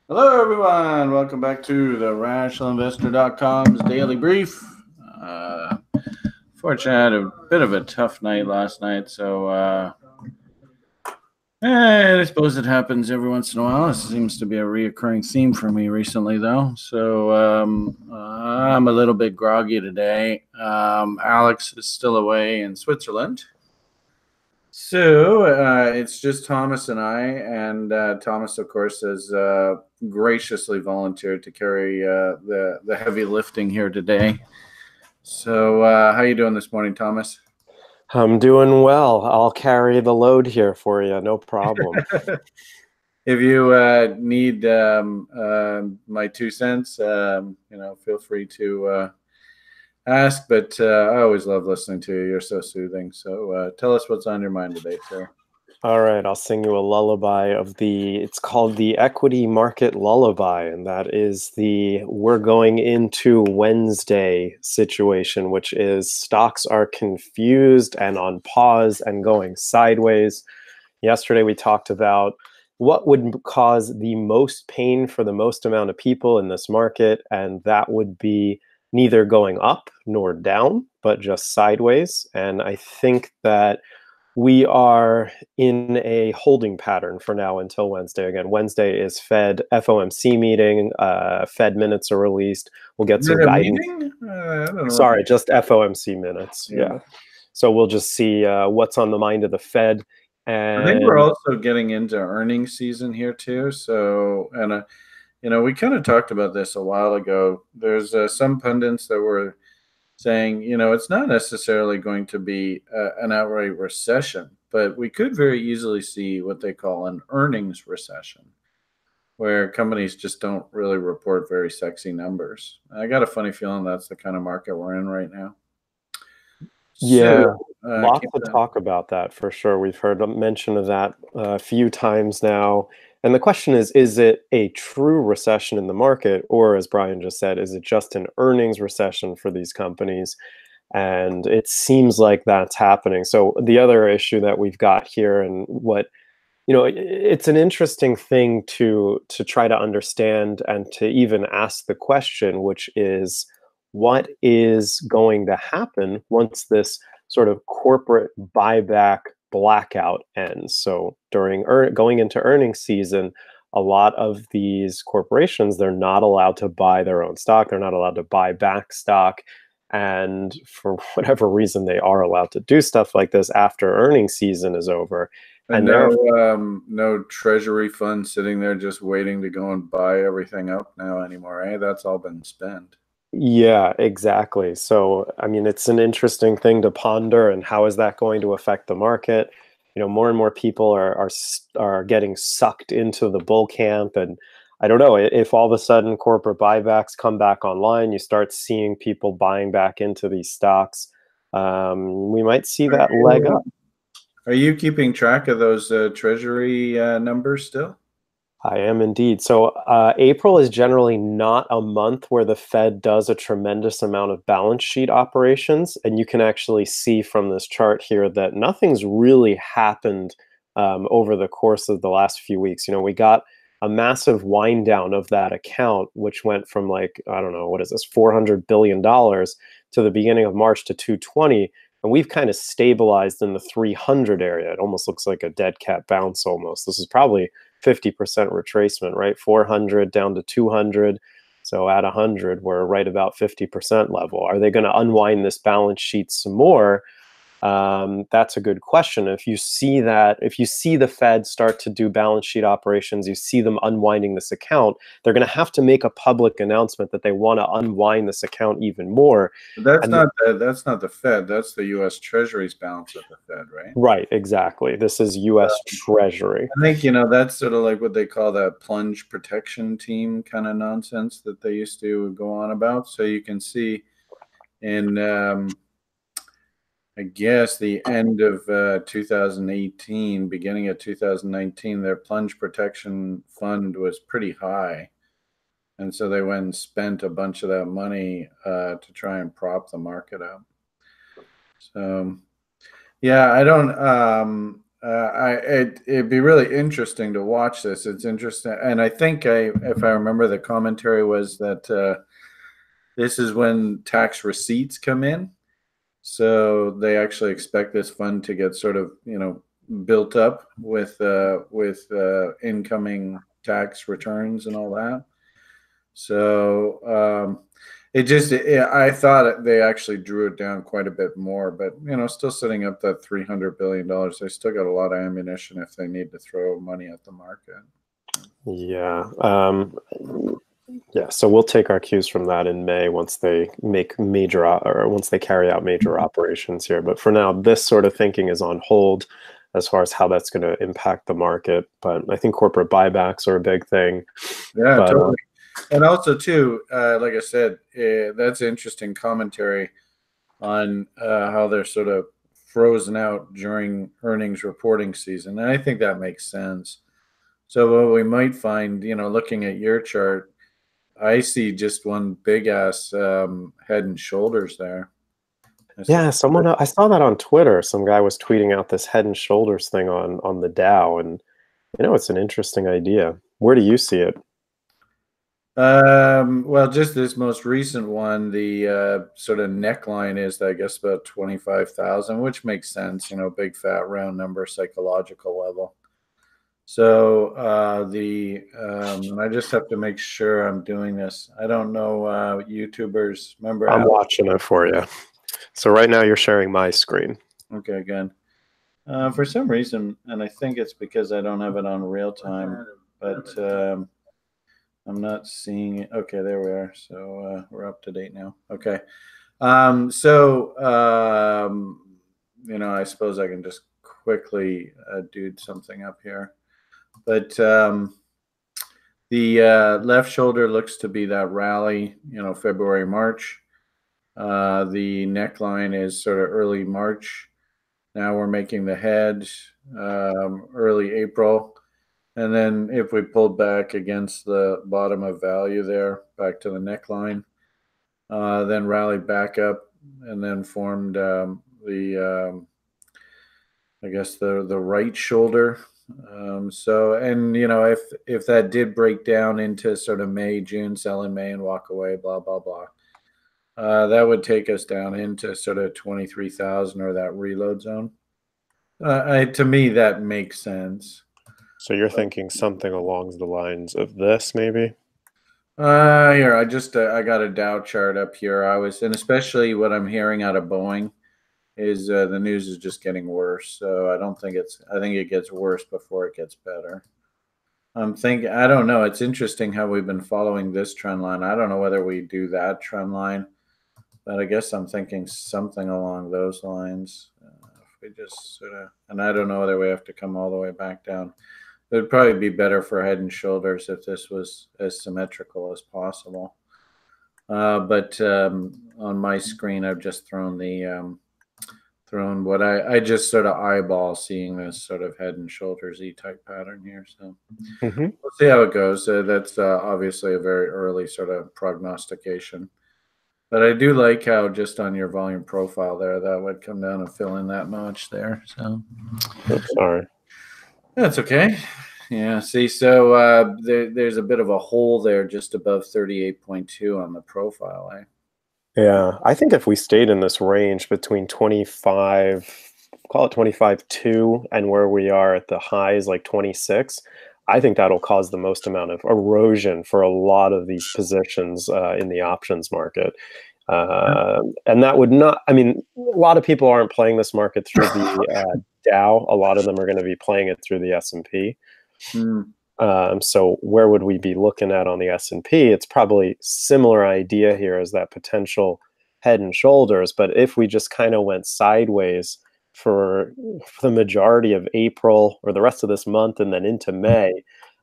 Hello, everyone. Welcome back to the RationalInvestor.com's daily brief. Uh, Fortunately, I had a bit of a tough night last night, so I suppose it happens every once in a while. This seems to be a reoccurring theme for me recently, though. So I'm a little bit groggy today. Alex is still away in Switzerland. So it's just Thomas and I, and Thomas, of course, has graciously volunteered to carry the heavy lifting here today. So how you doing this morning, Thomas? I'm doing well. I'll carry the load here for you, no problem. If you need my 2 cents, feel free to ask. But I always love listening to you. You're so soothing. So tell us what's on your mind today, sir. All right, I'll sing you a lullaby it's called the Equity Market Lullaby, and that is we're going into Wednesday situation, which is stocks are confused and on pause and going sideways. Yesterday we talked about what would cause the most pain for the most amount of people in this market, and that would be neither going up nor down, but just sideways. And I think that we are in a holding pattern for now until Wednesday. Again, Wednesday is Fed FOMC meeting. Fed minutes are released. We'll get Is it some a guidance. meeting? I don't know. Sorry, just FOMC minutes. Yeah. Yeah. So we'll just see what's on the mind of the Fed. I think we're And also getting into earnings season here too. So, and we kind of talked about this a while ago. There's some pundits that were saying, it's not necessarily going to be an outright recession, but we could very easily see what they call an earnings recession, where companies just don't really report very sexy numbers. I got a funny feeling that's the kind of market we're in right now. So, yeah, lots keep to that. talk about that for sure. We've heard a mention of that a few times now. And the question is it a true recession in the market? Or, as Brian just said, is it just an earnings recession for these companies? And it seems like that's happening. So the other issue that we've got here, and it's an interesting thing to try to understand and to even ask the question, which is what is going to happen once this sort of corporate buyback blackout ends. So going into earnings season, a lot of these corporations, they're not allowed to buy their own stock. They're not allowed to buy back stock. And for whatever reason, they are allowed to do stuff like this after earnings season is over. And And therefore, no treasury fund sitting there just waiting to go and buy everything up now anymore, eh? That's all been spent. yeah, exactly. So, I mean, it's an interesting thing to ponder, and how is that going to affect the market? More and more people are getting sucked into the bull camp, and I don't know if all of a sudden corporate buybacks come back online, you start seeing people buying back into these stocks. We might see Are that leg you, up. are you keeping track of those treasury numbers still? I am indeed. So, April is generally not a month where the Fed does a tremendous amount of balance sheet operations. And you can actually see from this chart here that nothing's really happened over the course of the last few weeks. We got a massive wind down of that account, which went from, like, I don't know, what is this, $400 billion to the beginning of March to 220. And we've kind of stabilized in the 300 area. It almost looks like a dead cat bounce almost. This is probably 50% retracement, right? 400 down to 200. So at 100, we're right about 50% level. Are they going to unwind this balance sheet some more? That's a good question. If you see the Fed start to do balance sheet operations, you see them unwinding this account, they're going to have to make a public announcement that they want to unwind this account even more. But that's And not the Fed. That's the U.S. Treasury's balance at the Fed, right? right, exactly. This is U.S. Treasury. I think that's sort of like what they call that plunge protection team kind of nonsense that they used to go on about. So you can see in I guess the end of 2018, beginning of 2019, their plunge protection fund was pretty high. And so they went and spent a bunch of that money to try and prop the market up. So, yeah, I don't. It'd be really interesting to watch this. It's interesting, and I think if I remember, the commentary was that this is when tax receipts come in, so they actually expect this fund to get sort of built up with incoming tax returns and all that. So I thought they actually drew it down quite a bit more, but still sitting up that $300 billion. They still got a lot of ammunition if they need to throw money at the market. Yeah. Yeah, so we'll take our cues from that in May once they once they carry out major operations here. But for now, this sort of thinking is on hold as far as how that's going to impact the market. But I think corporate buybacks are a big thing. Yeah, totally. And also, too, like I said, that's interesting commentary on how they're sort of frozen out during earnings reporting season. And I think that makes sense. So what we might find, looking at your chart, I see just one big ass Head and Shoulders there. Yeah, I saw that on Twitter. Some guy was tweeting out this Head and Shoulders thing on the Dow, and it's an interesting idea. Where do you see it? Well, just this most recent one, the sort of neckline is, I guess, about 25,000, which makes sense. Big fat round number, psychological level. So and I just have to make sure I'm doing this. I don't know YouTubers. Remember, I'm watching it for you. So right now you're sharing my screen. Okay, good. For some reason, and I think it's because I don't have it on real time, but I'm not seeing it. Okay, there we are. So we're up to date now. Okay. I suppose I can just quickly do something up here. But the left shoulder looks to be that rally, February, March. The neckline is sort of early March. Now we're making the head early April. And then if we pulled back against the bottom of value there, back to the neckline, then rallied back up and then formed I guess the right shoulder. If that did break down into sort of May, June, sell in May and walk away, blah, blah, blah, that would take us down into sort of 23,000 or that reload zone. To me, that makes sense. So you're thinking something along the lines of this, maybe? Here, I got a Dow chart up here. And especially what I'm hearing out of Boeing is the news is just getting worse. So I think it gets worse before it gets better. I don't know. It's interesting how we've been following this trend line. I don't know whether we do that trend line, but I guess I'm thinking something along those lines. If we just and I don't know whether we have to come all the way back down. It would probably be better for Head and Shoulders if this was as symmetrical as possible. But on my screen, I've just thrown what I just sort of eyeball seeing this sort of Head and Shoulders E-type pattern here. So we'll see how it goes. That's obviously a very early sort of prognostication. But I do like how just on your volume profile there, that would come down and fill in that much there. So sorry. That's okay. Yeah. See, so there's a bit of a hole there just above 38.2 on the profile. Yeah. I think if we stayed in this range between 25, call it 25.2, and where we are at the highs, like 26, I think that'll cause the most amount of erosion for a lot of these positions in the options market. And that would not, a lot of people aren't playing this market through the Dow. A lot of them are going to be playing it through the S&P. So where would we be looking at on the S&P? It's probably similar idea here as that potential Head and Shoulders. But if we just kind of went sideways for the majority of April or the rest of this month and then into May,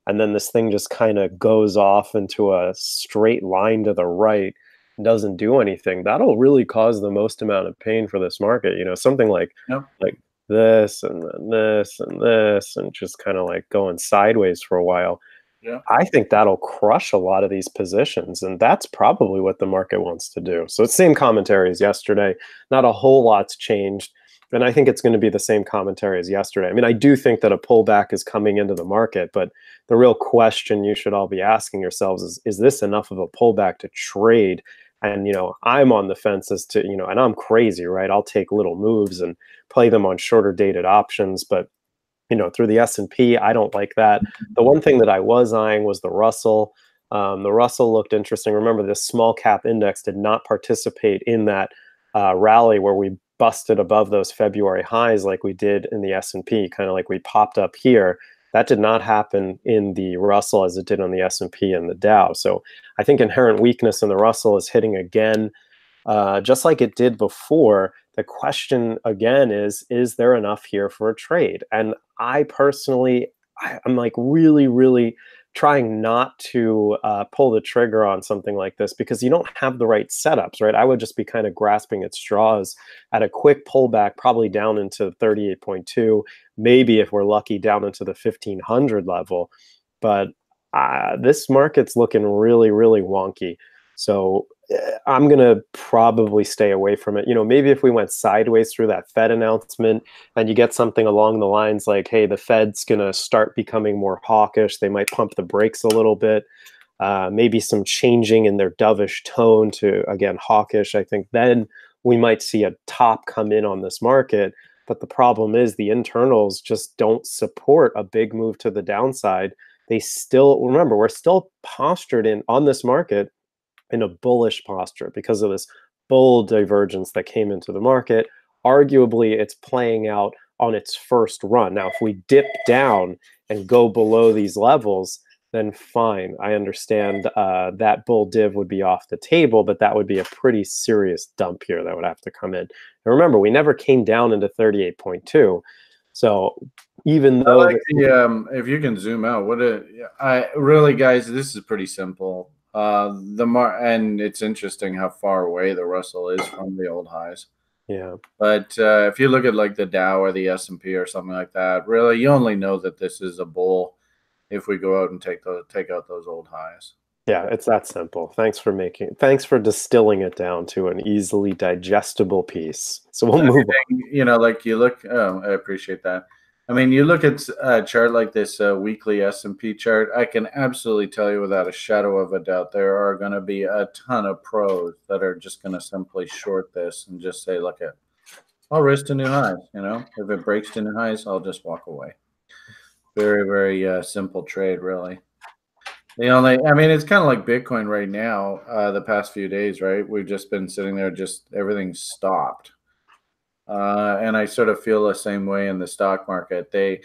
and then this thing just kind of goes off into a straight line to the right, doesn't do anything, that'll really cause the most amount of pain for this market. Something like this and then this and this, and just kind of like going sideways for a while. Yeah. I think that'll crush a lot of these positions, and that's probably what the market wants to do. So it's same commentary as yesterday. Not a whole lot's changed. And I think it's going to be the same commentary as yesterday. I mean, I do think that a pullback is coming into the market, but the real question you should all be asking yourselves is this enough of a pullback to trade? And, I'm on the fence as to, and I'm crazy, right? I'll take little moves and play them on shorter dated options, but through the S&P, I don't like that. The one thing that I was eyeing was the Russell. The Russell looked interesting. Remember, this small cap index did not participate in that rally where we busted above those February highs like we did in the S&P, kind of like we popped up here. That did not happen in the Russell as it did on the S&P and the Dow. So I think inherent weakness in the Russell is hitting again, just like it did before. The question again is there enough here for a trade? And I personally, I'm like really, really trying not to pull the trigger on something like this because you don't have the right setups, right? I would just be kind of grasping at straws at a quick pullback, probably down into 38.2, maybe if we're lucky down into the 1500 level. But this market's looking really, really wonky. So I'm going to probably stay away from it. Maybe if we went sideways through that Fed announcement and you get something along the lines like, hey, the Fed's going to start becoming more hawkish, they might pump the brakes a little bit, maybe some changing in their dovish tone to, again, hawkish. I think then we might see a top come in on this market. But the problem is the internals just don't support a big move to the downside. They still, remember, we're still postured on this market in a bullish posture because of this bull divergence that came into the market. Arguably, it's playing out on its first run. Now, if we dip down and go below these levels, then fine. I understand that bull div would be off the table, but that would be a pretty serious dump here that would have to come in. And remember, we never came down into 38.2. So even though I like if you can zoom out, I really, guys, this is pretty simple. And it's interesting how far away the Russell is from the old highs. Yeah. But if you look at like the Dow or the S&P or something like that, really, you only know that this is a bull if we go out and take out those old highs. Yeah, it's that simple. Thanks for distilling it down to an easily digestible piece. So we'll move on. Like you look, I appreciate that. I mean, you look at a chart like this weekly S&P chart, I can absolutely tell you without a shadow of a doubt, there are going to be a ton of pros that are just going to simply short this and just say, look, I'll risk to new highs. If it breaks to new highs, I'll just walk away. Very, very simple trade, really. It's kind of like Bitcoin right now, the past few days, right? We've just been sitting there, just everything's stopped. And I sort of feel the same way in the stock market. They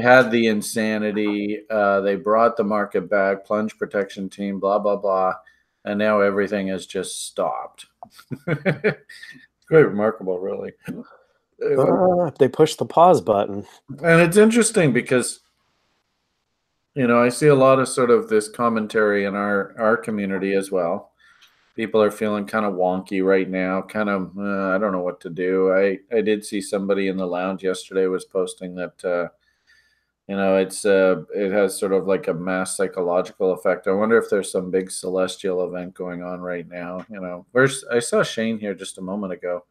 had the insanity. They brought the market back, plunge protection team, blah, blah, blah. And now everything has just stopped. It's quite remarkable, really. They pushed the pause button. And it's interesting because, I see a lot of sort of this commentary in our community as well. People are feeling kind of wonky right now, kind of, I don't know what to do. I did see somebody in the lounge yesterday was posting that, it has sort of like a mass psychological effect. I wonder if there's some big celestial event going on right now. I saw Shane here just a moment ago.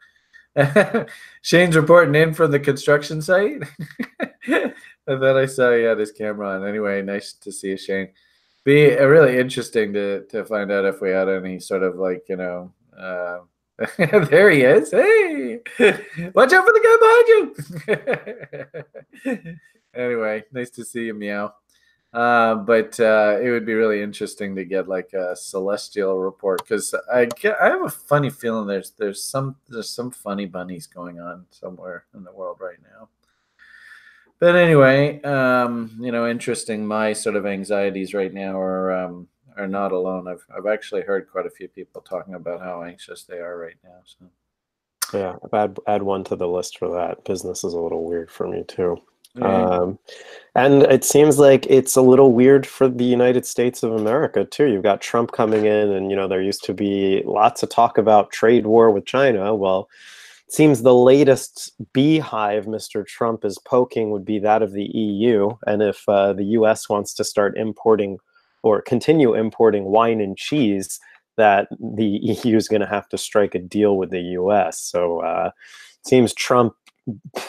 Shane's reporting in from the construction site. And then I saw he had his camera on. Anyway, nice to see you, Shane. Be really interesting to find out if we had any sort of like, there he is. Hey, watch out for the guy behind you. Anyway, nice to see you, Meow. But it would be really interesting to get like a celestial report because I have a funny feeling there's some funny bunnies going on somewhere in the world right now. But anyway, interesting. My sort of anxieties right now are not alone. I've actually heard quite a few people talking about how anxious they are right now. So yeah, add one to the list for that. Business is a little weird for me too. Yeah. And it seems like it's a little weird for the United States of America too. You've got Trump coming in, and there used to be lots of talk about trade war with China. Well, seems the latest beehive Mr. Trump is poking would be that of the EU. And if the US wants to start importing or continue importing wine and cheese, that the EU is going to have to strike a deal with the US. So it seems Trump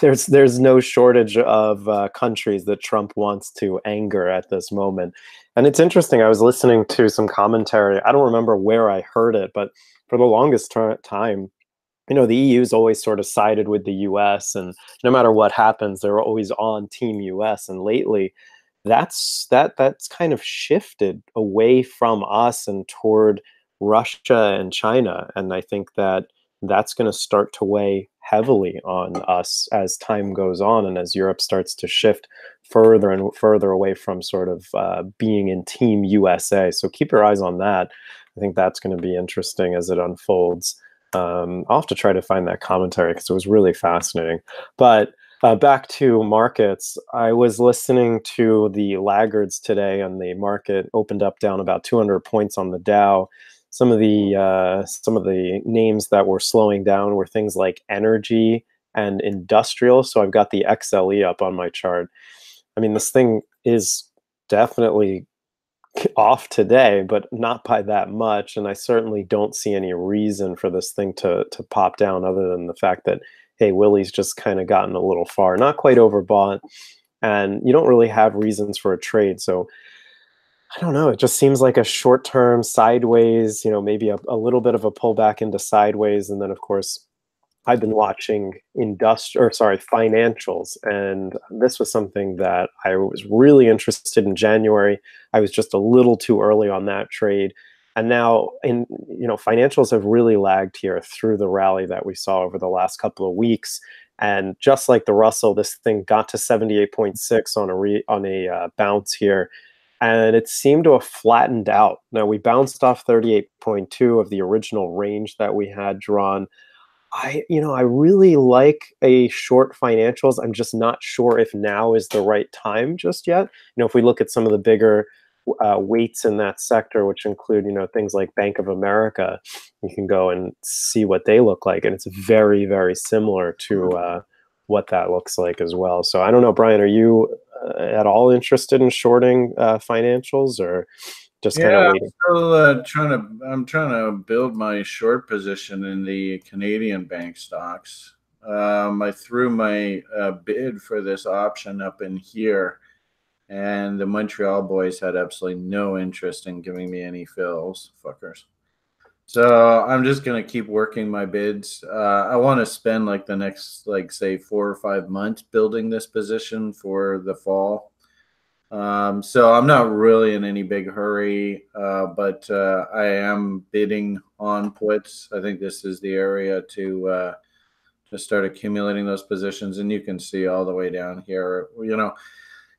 there's no shortage of countries that Trump wants to anger at this moment. And it's interesting. I was listening to some commentary. I don't remember where I heard it, but for the longest time, the EU's always sort of sided with the US, and no matter what happens, they're always on Team US. And lately, that's kind of shifted away from us and toward Russia and China. And I think that that's going to start to weigh heavily on us as time goes on and as Europe starts to shift further and further away from sort of being in Team USA. So keep your eyes on that. I think that's going to be interesting as it unfolds. I'll have to try to find that commentary because it was really fascinating. But back to markets, I was listening to the laggards today, and the market opened up down about 200 points on the Dow. Some of the names that were slowing down were things like energy and industrial. So I've got the XLE up on my chart. I mean, this thing is definitely off today, but not by that much. And I certainly don't see any reason for this thing to pop down other than the fact that, hey, Willie's just kind of gotten a little far, not quite overbought, and you don't really have reasons for a trade. So I don't know. It just seems like a short-term sideways, maybe a little bit of a pullback into sideways. And then, of course, I've been watching financials, and this was something that I was really interested in January. I was just a little too early on that trade. And now financials have really lagged here through the rally that we saw over the last couple of weeks. And just like the Russell, this thing got to 78.6 on a bounce here. And it seemed to have flattened out. Now, we bounced off 38.2 of the original range that we had drawn. I really like a short financials. I'm just not sure if now is the right time just yet. If we look at some of the bigger weights in that sector, which include, things like Bank of America, you can go and see what they look like. And it's very, very similar to what that looks like as well. So I don't know, Brian, are you at all interested in shorting financials, or just kind of waiting? I'm trying to build my short position in the Canadian bank stocks. I threw my bid for this option up in here, and the Montreal boys had absolutely no interest in giving me any fills, fuckers. So I'm just gonna keep working my bids. I want to spend like the next, say, 4 or 5 months building this position for the fall. So I'm not really in any big hurry, but I am bidding on puts. I think this is the area to start accumulating those positions, and you can see all the way down here.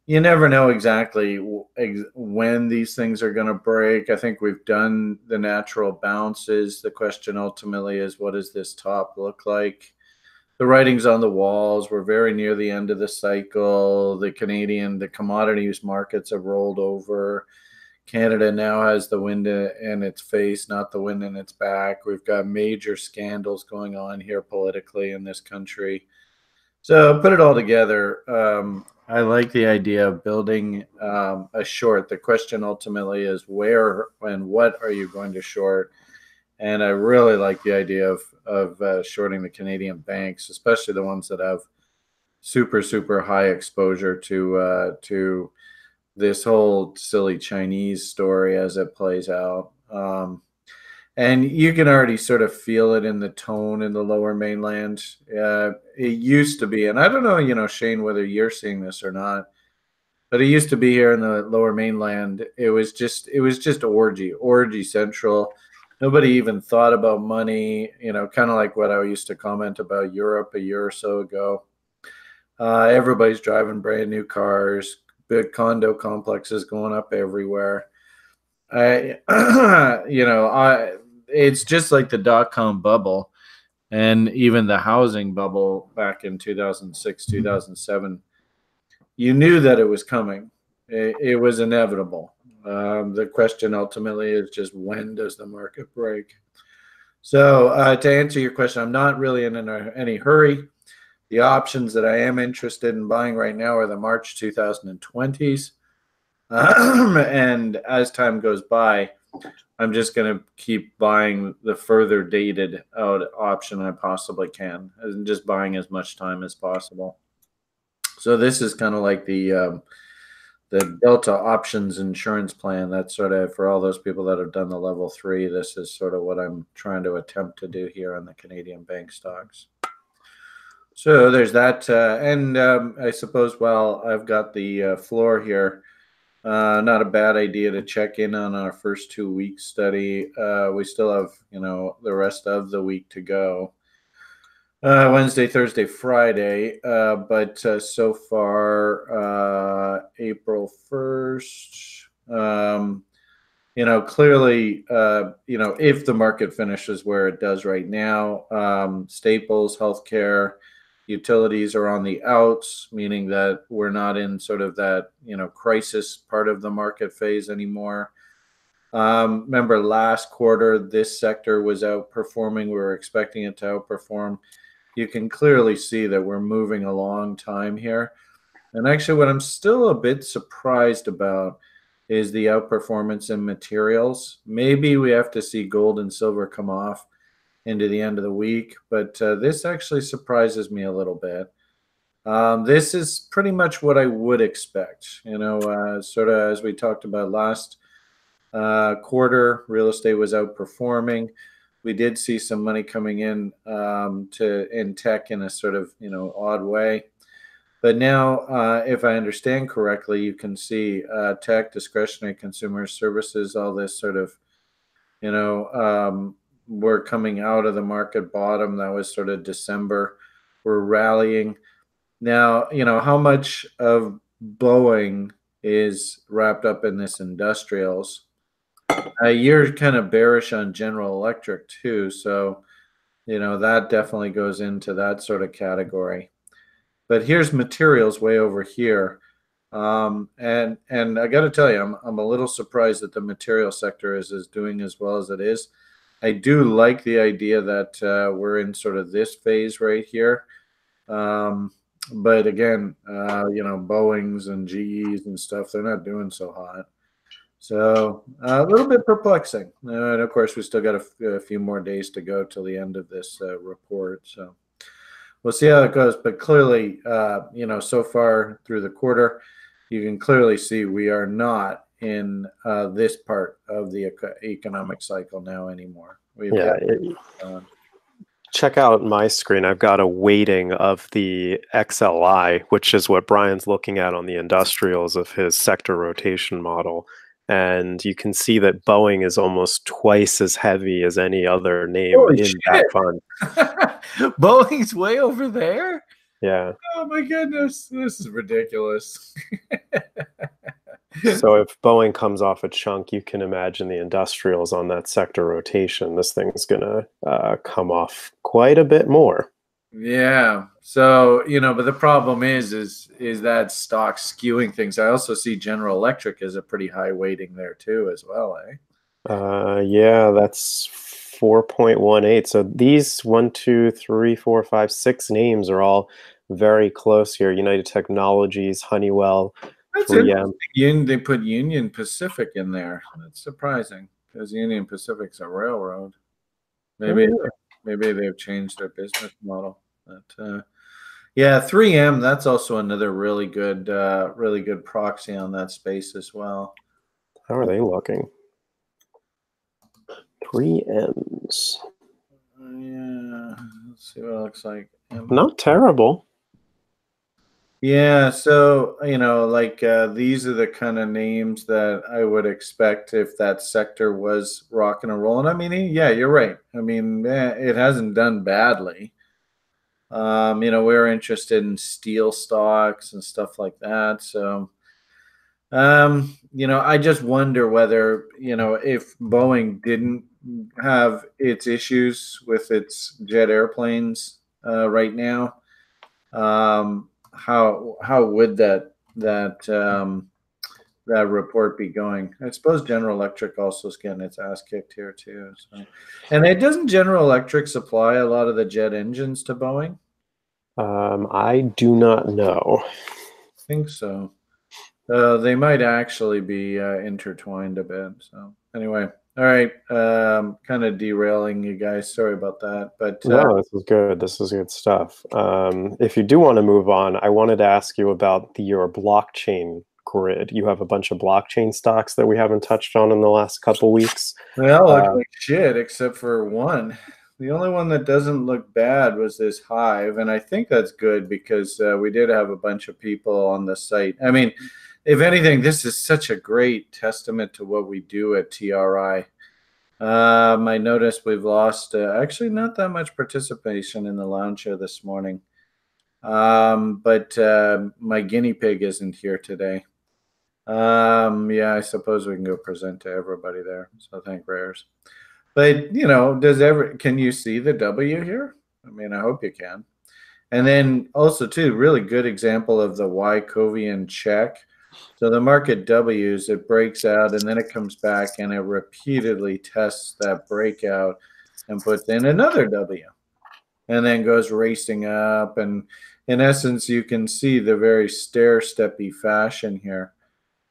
You never know exactly when these things are going to break. I think we've done the natural bounces. The question ultimately is, what does this top look like? The writing's on the walls. We're very near the end of the cycle. The commodities markets have rolled over. Canada now has the wind in its face, not the wind in its back. We've got major scandals going on here politically in this country. So put it all together. I like the idea of building a short. The question ultimately is where and what are you going to short? And I really like the idea of shorting the Canadian banks, especially the ones that have super, super high exposure to this whole silly Chinese story as it plays out. And you can already sort of feel it in the tone in the lower mainland. It used to be, and I don't know, Shane, whether you're seeing this or not, but it used to be here in the lower mainland. It was just orgy central. Nobody even thought about money, kind of like what I used to comment about Europe a year or so ago. Everybody's driving brand new cars, big condo complexes going up everywhere. It's just like the dot-com bubble and even the housing bubble back in 2006, 2007. You knew that it was coming. It was inevitable. The question ultimately is just, when does the market break? So to answer your question, I'm not really in any hurry. The options that I am interested in buying right now are the March 2020s. And as time goes by, I'm just going to keep buying the further dated out option I possibly can, and just buying as much time as possible. So this is kind of like the Delta Options Insurance Plan. That's sort of for all those people that have done the level 3. This is sort of what I'm trying to attempt to do here on the Canadian bank stocks. So there's that, and I suppose while I've got the floor here, not a bad idea to check in on our first 2 week study. We still have, the rest of the week to go. Wednesday, Thursday, Friday, but so far, April 1st, clearly, if the market finishes where it does right now, staples, healthcare, utilities are on the outs, meaning that we're not in sort of that, crisis part of the market phase anymore. Remember last quarter, this sector was outperforming. We were expecting it to outperform. You can clearly see that we're moving a long time here. And actually, what I'm still a bit surprised about is the outperformance in materials. Maybe we have to see gold and silver come off into the end of the week, but this actually surprises me a little bit. This is pretty much what I would expect. Sort of as we talked about last quarter, real estate was outperforming. We did see some money coming in in tech in a sort of odd way. But now, if I understand correctly, you can see tech, discretionary consumer services, all this sort of, we're coming out of the market bottom. That was sort of December. We're rallying. Now, how much of Boeing is wrapped up in this industrials? You're kind of bearish on General Electric too. So, that definitely goes into that sort of category. But here's materials way over here. And I got to tell you, I'm a little surprised that the material sector is doing as well as it is. I do like the idea that we're in sort of this phase right here. But again, Boeings and GEs and stuff, they're not doing so hot. So a little bit perplexing. And of course, we still got a few more days to go till the end of this report. So we'll see how it goes. But clearly, so far through the quarter, you can clearly see we are not in this part of the economic cycle now anymore. Check out my screen. I've got a weighting of the XLI, which is what Brian's looking at on the industrials of his sector rotation model. And you can see that Boeing is almost twice as heavy as any other name that fund. Boeing's way over there? Yeah. Oh my goodness. This is ridiculous. So if Boeing comes off a chunk, you can imagine the industrials on that sector rotation. This thing's going to come off quite a bit more. Yeah. So, but the problem is that stock skewing things. I also see General Electric as a pretty high weighting there too, as well, eh? Yeah, that's 4.18. So these 1, 2, 3, 4, 5, 6 names are all very close here. United Technologies, Honeywell, 3M. They put Union Pacific in there. That's surprising because Union Pacific's a railroad. Maybe they've changed their business model. But yeah, 3M. That's also another really good proxy on that space as well. How are they looking? 3Ms. Yeah, let's see what it looks like. Not terrible. Yeah, so these are the kind of names that I would expect if that sector was rocking and rolling. I mean, yeah, you're right. I mean, it hasn't done badly. We're interested in steel stocks and stuff like that. So, I just wonder whether, if Boeing didn't have its issues with its jet airplanes right now, how would that report be going? I suppose General Electric also is getting its ass kicked here too. So, and doesn't General Electric supply a lot of the jet engines to Boeing? I do not know. I think so. They might actually be intertwined a bit. So anyway, All right. Kind of derailing you guys. Sorry about that. But No, this is good. This is good stuff. If you do want to move on, I wanted to ask you about your blockchain grid. You have a bunch of blockchain stocks that we haven't touched on in the last couple weeks. they all look Uh, like shit except for one. The only one that doesn't look bad was this Hive, and I think that's good because we did have a bunch of people on the site. I mean, if anything, this is such a great testament to what we do at TRI. I noticed we've lost actually not that much participation in the lounge show this morning. But my guinea pig isn't here today. Yeah, I suppose we can go present to everybody there. So thank Rares. But can you see the W here? I mean, I hope you can. And then also too, really good example of the Wycovian check. So the market W's, it breaks out and then it comes back and it repeatedly tests that breakout and puts in another W and then goes racing up. And in essence, you can see the very stair-steppy fashion here.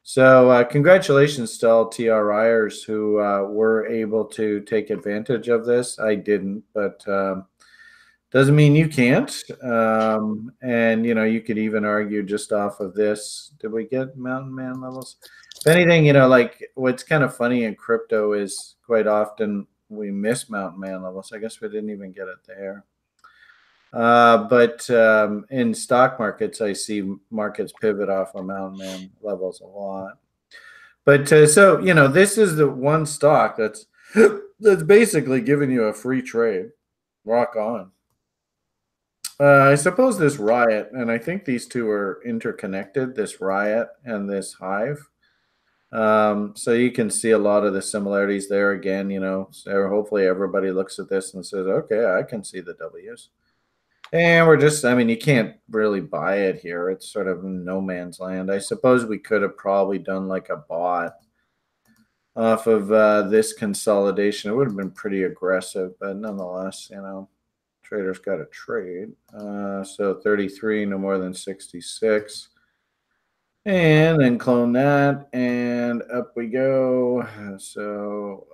So congratulations to all TRIers who were able to take advantage of this. I didn't, but doesn't mean you can't. And you could even argue just off of this. Did we get Mountain Man levels? If anything, like what's kind of funny in crypto is quite often we miss Mountain Man levels. I guess we didn't even get it there. But in stock markets, I see markets pivot off of Mountain Man levels a lot. But so this is the one stock that's basically giving you a free trade. Rock on. I suppose this Riot, and I think these two are interconnected. This Riot and this Hive. So you can see a lot of the similarities there. Again, so hopefully everybody looks at this and says, "Okay, I can see the W's." And I mean, you can't really buy it here. It's sort of no man's land. I suppose we could have probably done like a bot off of this consolidation. It would have been pretty aggressive, but nonetheless, traders got to trade. So 33, no more than 66. And then clone that, and up we go. So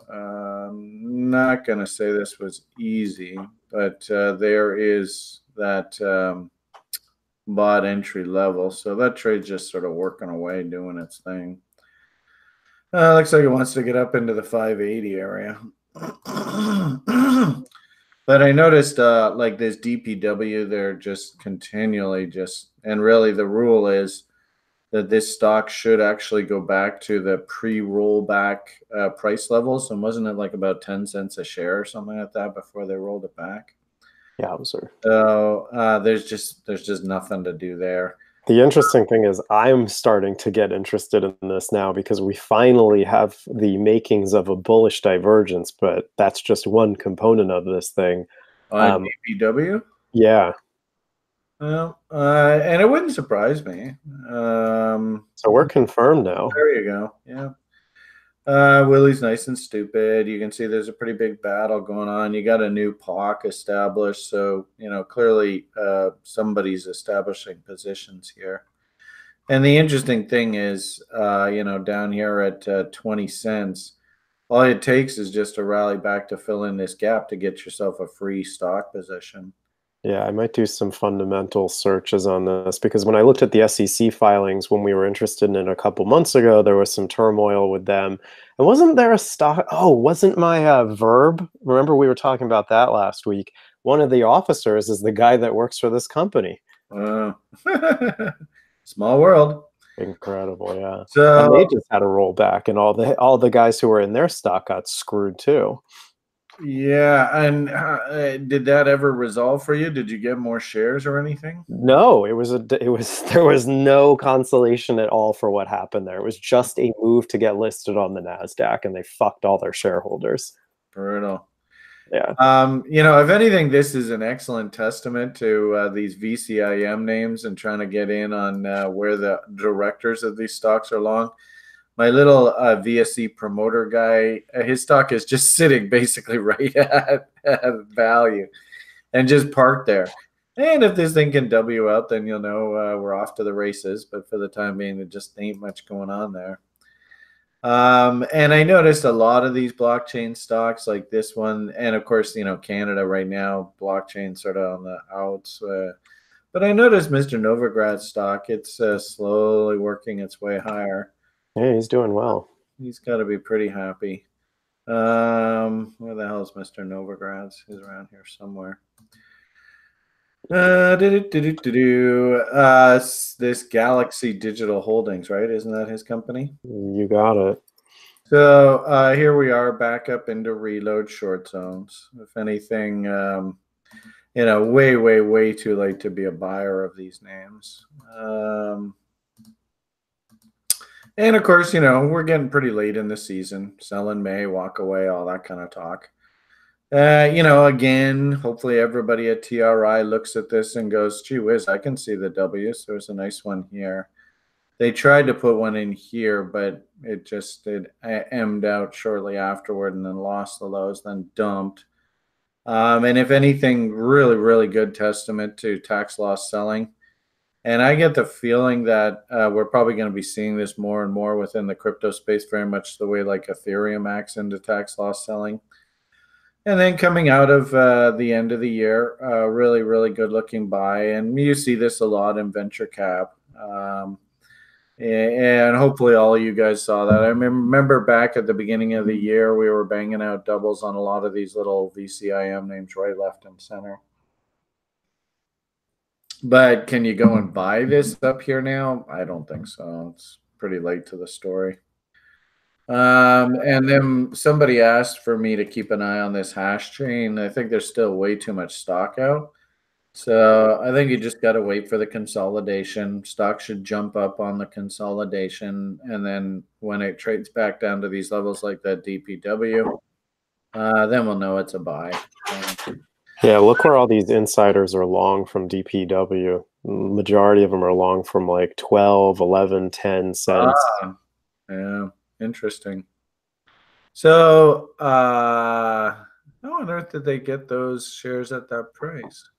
not going to say this was easy, but there is that bot entry level. So that trade's just sort of working away, doing its thing. Looks like it wants to get up into the 580 area. But I noticed like this DPW, they're just continually and really the rule is that this stock should actually go back to the pre-rollback price levels. And wasn't it like about 10 cents a share or something like that before they rolled it back? yeah, sir. So there's just nothing to do there. The interesting thing is I'm starting to get interested in this now because we finally have the makings of a bullish divergence, but that's just one component of this thing. DPW? Yeah. Well, and it wouldn't surprise me. So we're confirmed now. There you go. Yeah. Willie's nice and stupid. You can see there's a pretty big battle going on. You got a new POC established. So, clearly somebody's establishing positions here. And the interesting thing is, down here at 20 cents, all it takes is just a rally back to fill in this gap to get yourself a free stock position. Yeah, I might do some fundamental searches on this because when I looked at the SEC filings when we were interested in it a couple months ago, there was some turmoil with them. And wasn't there a stock? Oh, wasn't my Verb? Remember we were talking about that last week. One of the officers is the guy that works for this company. Small world. Incredible, yeah. So and they just had a rollback, and all the guys who were in their stock got screwed too. Yeah, and did that ever resolve for you? Did you get more shares or anything? No, there was no consolation at all for what happened there. It was just a move to get listed on the NASDAQ, and they fucked all their shareholders. Brutal. Yeah. If anything, this is an excellent testament to these VCIM names and trying to get in on where the directors of these stocks are long. My little VSC promoter guy, his stock is just sitting basically right at value and just parked there. And if this thing can W out, then you'll know we're off to the races. But for the time being, there just ain't much going on there. And I noticed a lot of these blockchain stocks, like this one, and of course, Canada right now, blockchain sort of on the outs. But I noticed Mr. Novogratz stock, it's slowly working its way higher. Yeah, he's doing well. He's got to be pretty happy. Where the hell is Mr. Novogratz? He's around here somewhere. This Galaxy Digital Holdings, right? Isn't that his company? You got it. So here we are back up into reload short zones. If anything, way, way, way too late to be a buyer of these names. And of course, we're getting pretty late in the season. Sell in May, walk away, all that kind of talk. Again, hopefully everybody at TRI looks at this and goes, gee whiz, I can see the W's. There's a nice one here. They tried to put one in here, but it emmed out shortly afterward and then lost the lows, then dumped. And if anything, really, really good testament to tax loss selling. And I get the feeling that we're probably going to be seeing this more and more within the crypto space, very much the way like Ethereum acts into tax loss selling. And then coming out of the end of the year, really, really good looking buy. And you see this a lot in venture cap. And hopefully all of you guys saw that. I remember back at the beginning of the year, we were banging out doubles on a lot of these little VCIM names, right, left, and center. But can you go and buy this up here now? I don't think so. It's pretty late to the story. And then somebody asked for me to keep an eye on this hash chain. I think there's still way too much stock out. So I think you just got to wait for the consolidation. Stock should jump up on the consolidation. And then when it trades back down to these levels like that DPW, then we'll know it's a buy. Yeah, look where all these insiders are long from DPW. Majority of them are long from like 12, 11, 10 cents. Yeah, interesting. So how on earth did they get those shares at that price?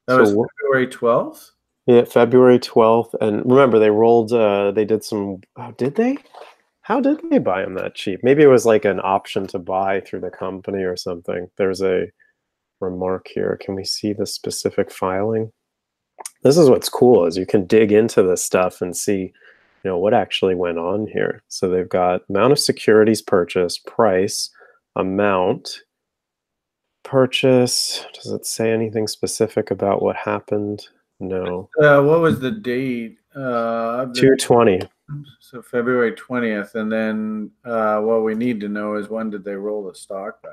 That was February 12th? Yeah, February 12th. And remember, they rolled, they did some, did they? How did they buy them that cheap? Maybe it was like an option to buy through the company or something. There's a remark here. Can we see the specific filing? This is what's cool, is you can dig into this stuff and see, what actually went on here. So they've got amount of securities purchased, price, amount, purchase. Does it say anything specific about what happened? No. What was the date? 2/20. So February 20th. And then what we need to know is when did they roll the stock back?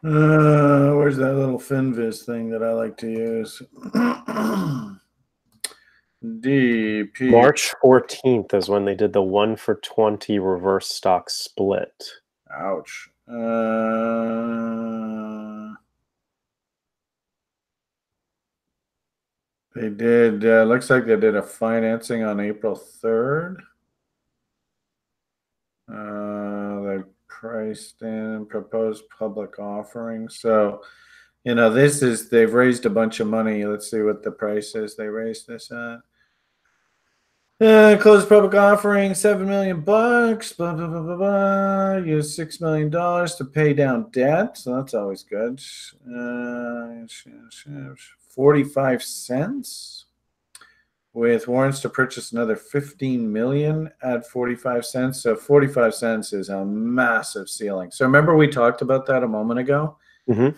Where's that little Finviz thing that I like to use? DP. March 14th is when they did the 1-for-20 reverse stock split. Ouch. They did, looks like they did a financing on April 3rd. They priced in proposed public offering. So, they've raised a bunch of money. Let's see what the price is they raised this at. Closed public offering, $7 million. Blah, blah, blah, blah, blah. Use $6 million to pay down debt. So that's always good. 45 cents with warrants to purchase another 15 million at 45 cents. So 45 cents is a massive ceiling. So remember we talked about that a moment ago. Mm-hmm.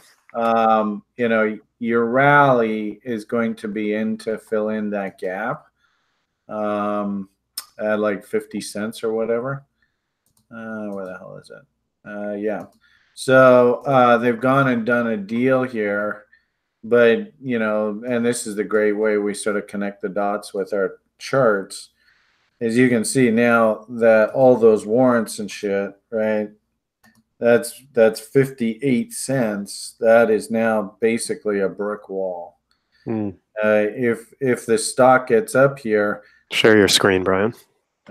Your rally is going to be in to fill in that gap at like 50 cents or whatever. Where the hell is it? Yeah. So they've gone and done a deal here. But, and this is the great way we sort of connect the dots with our charts. As you can see now that all those warrants and shit, right? That's 58 cents. That is now basically a brick wall. If the stock gets up here. Share your screen, Brian.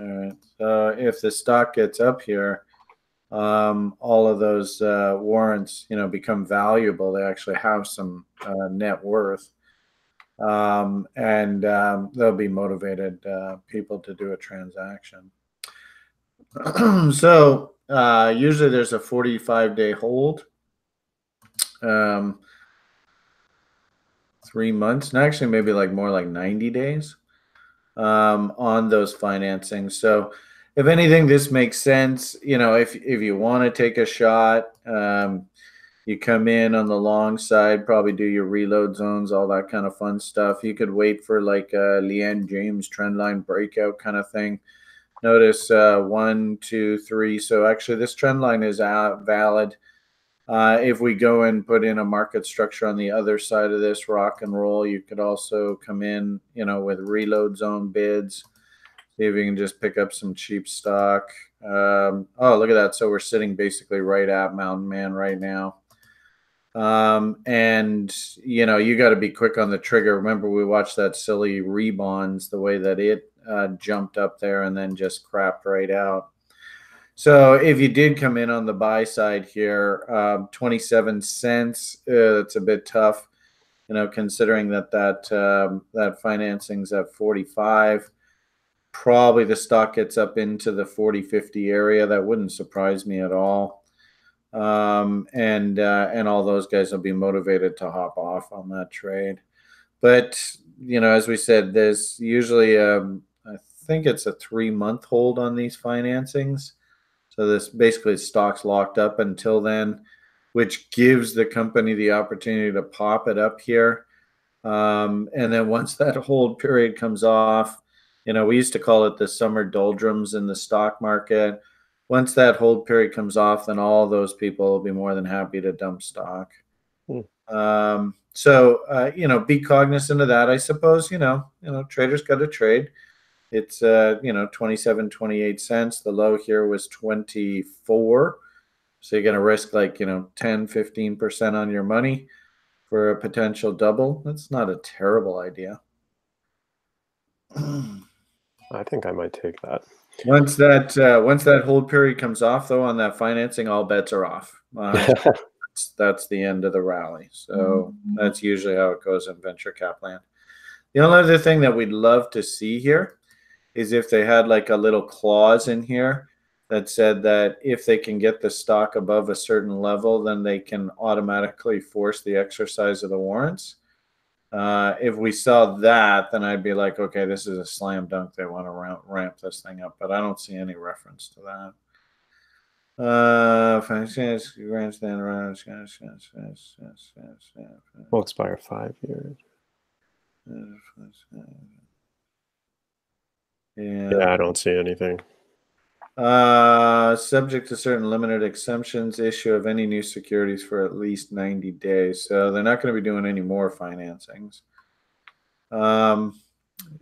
All right. So if the stock gets up here, all of those warrants, become valuable. They actually have some net worth, and they'll be motivated people to do a transaction. So usually there's a 45-day hold. 3 months, and actually maybe like more like 90 days on those financings. So if anything, this makes sense. If you want to take a shot, you come in on the long side, probably do your reload zones, all that kind of fun stuff. You could wait for like a Leanne James trendline breakout kind of thing. Notice 1, 2, 3. So actually, this trend line is valid. If we go and put in a market structure on the other side of this rock and roll, you could also come in, with reload zone bids. See if you can just pick up some cheap stock. Oh, look at that. So we're sitting basically right at Mountain Man right now. And you got to be quick on the trigger. Remember, we watched that silly rebonds, the way that it jumped up there and then just crapped right out. So if you did come in on the buy side here, 27 cents, it's a bit tough, considering that financing's at 45. Probably the stock gets up into the 40-50 area. That wouldn't surprise me at all. And all those guys will be motivated to hop off on that trade. But as we said, there's usually I think it's a 3-month hold on these financings. So this basically stock's locked up until then, which gives the company the opportunity to pop it up here. And then once that hold period comes off, we used to call it the summer doldrums in the stock market. Once that hold period comes off, then all those people will be more than happy to dump stock. So be cognizant of that. I suppose, traders got to trade. It's 27, 28 cents. The low here was 24. So you're going to risk like, 10, 15% on your money for a potential double. That's not a terrible idea. I think I might take that. Once that hold period comes off, though, on that financing, all bets are off. That's the end of the rally. So that's usually how it goes in venture cap land. The only other thing that we'd love to see here is if they had like a little clause in here that said that if they can get the stock above a certain level, then they can automatically force the exercise of the warrants. If we saw that, then I'd be like, okay, this is a slam dunk. They want to ramp this thing up, but I don't see any reference to that. Grandstand around. Will expire 5 years. Yeah, I don't see anything. Subject to certain limited exemptions, issue of any new securities for at least 90 days. So they're not going to be doing any more financings.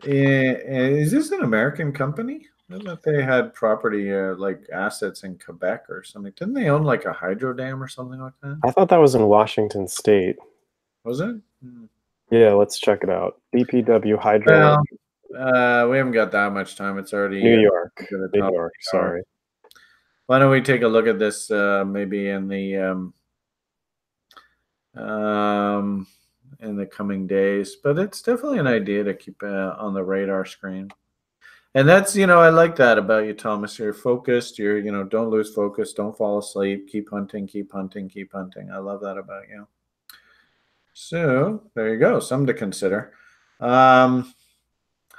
Is this an American company? I thought they had property, like assets in Quebec or something. Didn't they own like a hydro dam or something like that? I thought that was in Washington State. Was it? Yeah, let's check it out. BPW Hydro. Well, we haven't got that much time. It's already New York. New York. Sorry. Why don't we take a look at this maybe in the coming days? But it's definitely an idea to keep on the radar screen. And that's, I like that about you, Thomas. You're focused. You're, don't lose focus. Don't fall asleep. Keep hunting, keep hunting, keep hunting. I love that about you. So there you go. Something to consider. How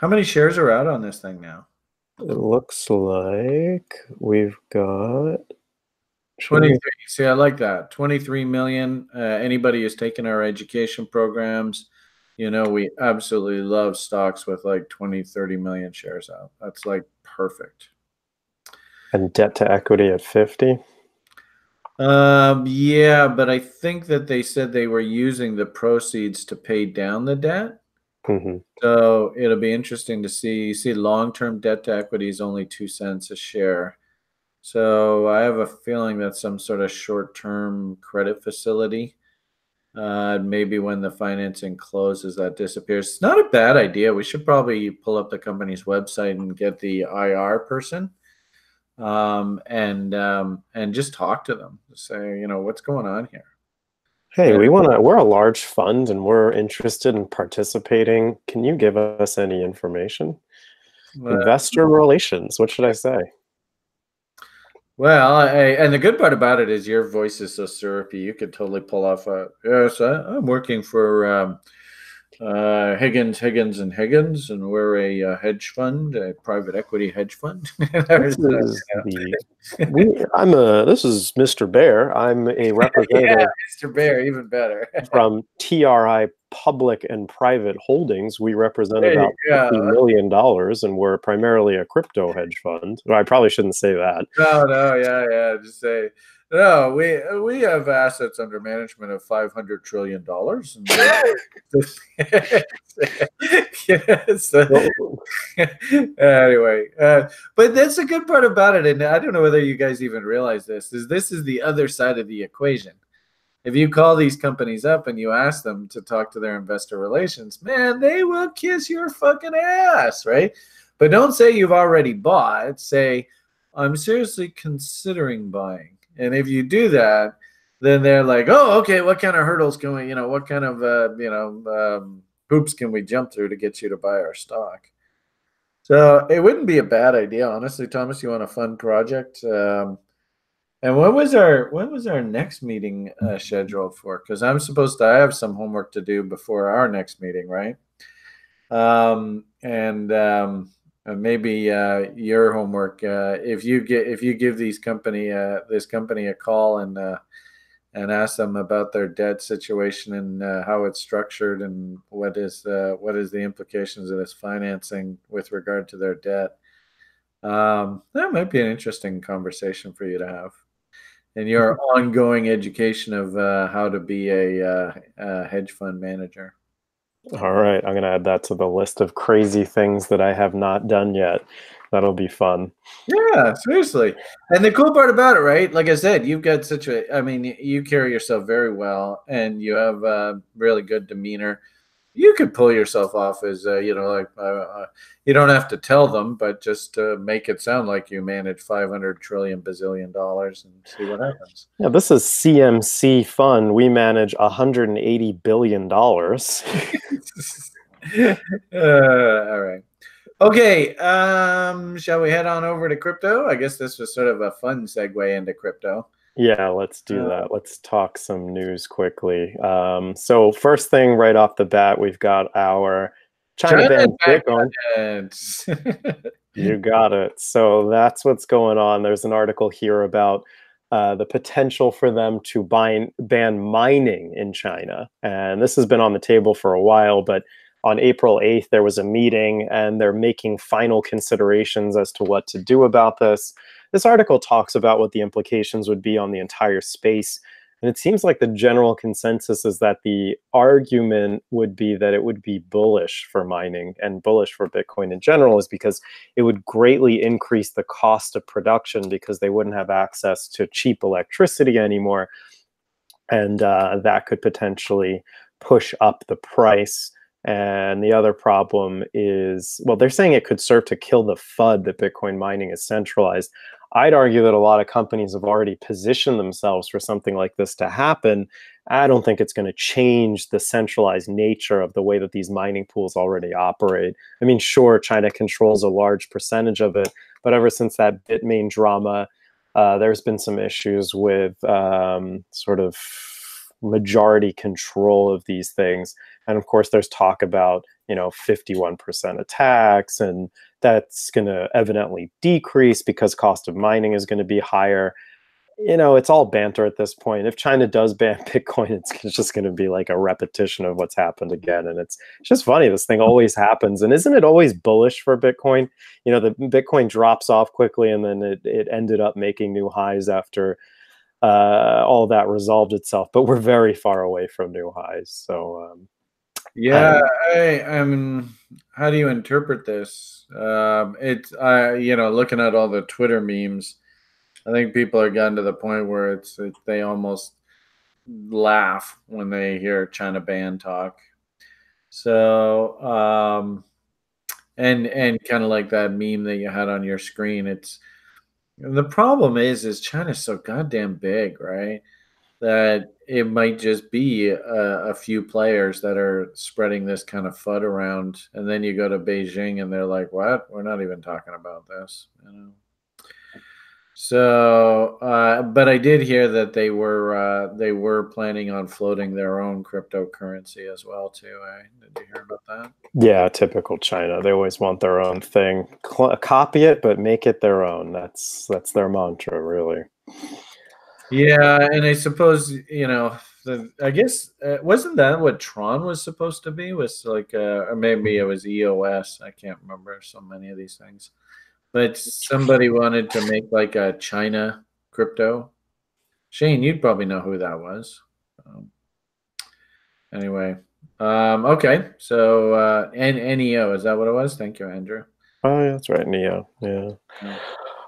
many shares are out on this thing now? It looks like we've got 23. See, I like that. 23 million. Anybody who's taken our education programs, we absolutely love stocks with like 20, 30 million shares out. That's like perfect. And debt to equity at 50? Yeah, but I think that they said they were using the proceeds to pay down the debt. Mm-hmm. So it'll be interesting to see. You see, long-term debt to equity is only 2 cents a share. So I have a feeling that's some sort of short-term credit facility. Maybe when the financing closes, that disappears. It's not a bad idea. We should probably pull up the company's website and get the IR person, and just talk to them. Say, what's going on here? Hey, we're a large fund and we're interested in participating. Can you give us any information? Investor relations, what should I say? Well, and the good part about it is your voice is so syrupy. You could totally pull off a yes. I'm working for Higgins and Higgins, and we're a hedge fund, a private equity hedge fund. This is the this is Mr. Bear. I'm a Yeah, representative Mr. Bear, even better. from TRI Public and Private Holdings. We represent There you about $50 go. million, and we're primarily a crypto hedge fund. Well, I probably shouldn't say that. No, yeah. Just say no. We have assets under management of $500 trillion, and yes. Anyway, but that's the good part about it, and I don't know whether you guys even realize this is the other side of the equation. If you call these companies up and you ask them to talk to their investor relations, man, they will kiss your fucking ass, right? But don't say you've already bought. Say, I'm seriously considering buying. And if you do that, then they're like, oh, okay, what kind of hurdles can we, what kind of, hoops can we jump through to get you to buy our stock? So it wouldn't be a bad idea, honestly, Thomas. You want a fun project? And when was our next meeting scheduled for? Because I have some homework to do before our next meeting, right? And maybe your homework if you give this company a call and ask them about their debt situation and how it's structured and what is the implications of this financing with regard to their debt. That might be an interesting conversation for you to have in your ongoing education of how to be a hedge fund manager. All right, I'm gonna add that to the list of crazy things that I have not done yet. That'll be fun. Yeah, seriously. And the cool part about it, right? Like I said, you've got I mean, you carry yourself very well and you have a really good demeanor. You could pull yourself off as, you don't have to tell them, but just make it sound like you manage 500 trillion bazillion dollars and see what happens. Yeah, this is CMC Fund. We manage $180 billion. All right. Okay, shall we head on over to crypto? I guess this was sort of a fun segue into crypto. Yeah, let's do Uh, that. Let's talk some news quickly. So first thing right off the bat, we've got our China China banned and Bitcoin. finance. You got it. So that's what's going on. There's an article here about the potential for them to ban mining in China. And this has been on the table for a while, but on April 8th, there was a meeting and they're making final considerations as to what to do about this. This article talks about what the implications would be on the entire space. And it seems like the general consensus is that the argument would be that it would be bullish for mining and bullish for Bitcoin in general, is because it would greatly increase the cost of production because they wouldn't have access to cheap electricity anymore. And that could potentially push up the price. And the other problem is, well, they're saying it could serve to kill the FUD that Bitcoin mining is centralized. I'd argue that a lot of companies have already positioned themselves for something like this to happen. I don't think it's going to change the centralized nature of the way that these mining pools already operate. I mean, sure, China controls a large percentage of it, but ever since that Bitmain drama, there's been some issues with sort of majority control of these things. And of course, there's talk about 51% attacks, and that's going to evidently decrease because cost of mining is going to be higher. It's all banter at this point. If China does ban Bitcoin, it's just going to be like a repetition of what's happened again. And it's just funny. This thing always happens. And isn't it always bullish for Bitcoin? The Bitcoin drops off quickly and then it ended up making new highs after all that resolved itself. But we're very far away from new highs. So Yeah, I mean, how do you interpret this? It's looking at all the Twitter memes, I think people are gotten to the point where they almost laugh when they hear China ban talk. So, and kind of like that meme that you had on your screen, the problem is China's so goddamn big, right? That it might just be a few players that are spreading this kind of FUD around, and then you go to Beijing and they're like, "What? We're not even talking about this." So, but I did hear that they were planning on floating their own cryptocurrency as well too. Did you hear about that? Yeah, typical China. They always want their own thing. Copy it, but make it their own. That's their mantra, really. Yeah, and I suppose I guess wasn't that what Tron was supposed to be? Was like, or maybe it was EOS. I can't remember so many of these things. But somebody wanted to make like a China crypto. Shane, you'd probably know who that was. Um, anyway, okay. So NEO, is that what it was? Thank you, Andrew. Oh, yeah, that's right, Neo. Yeah. Yeah.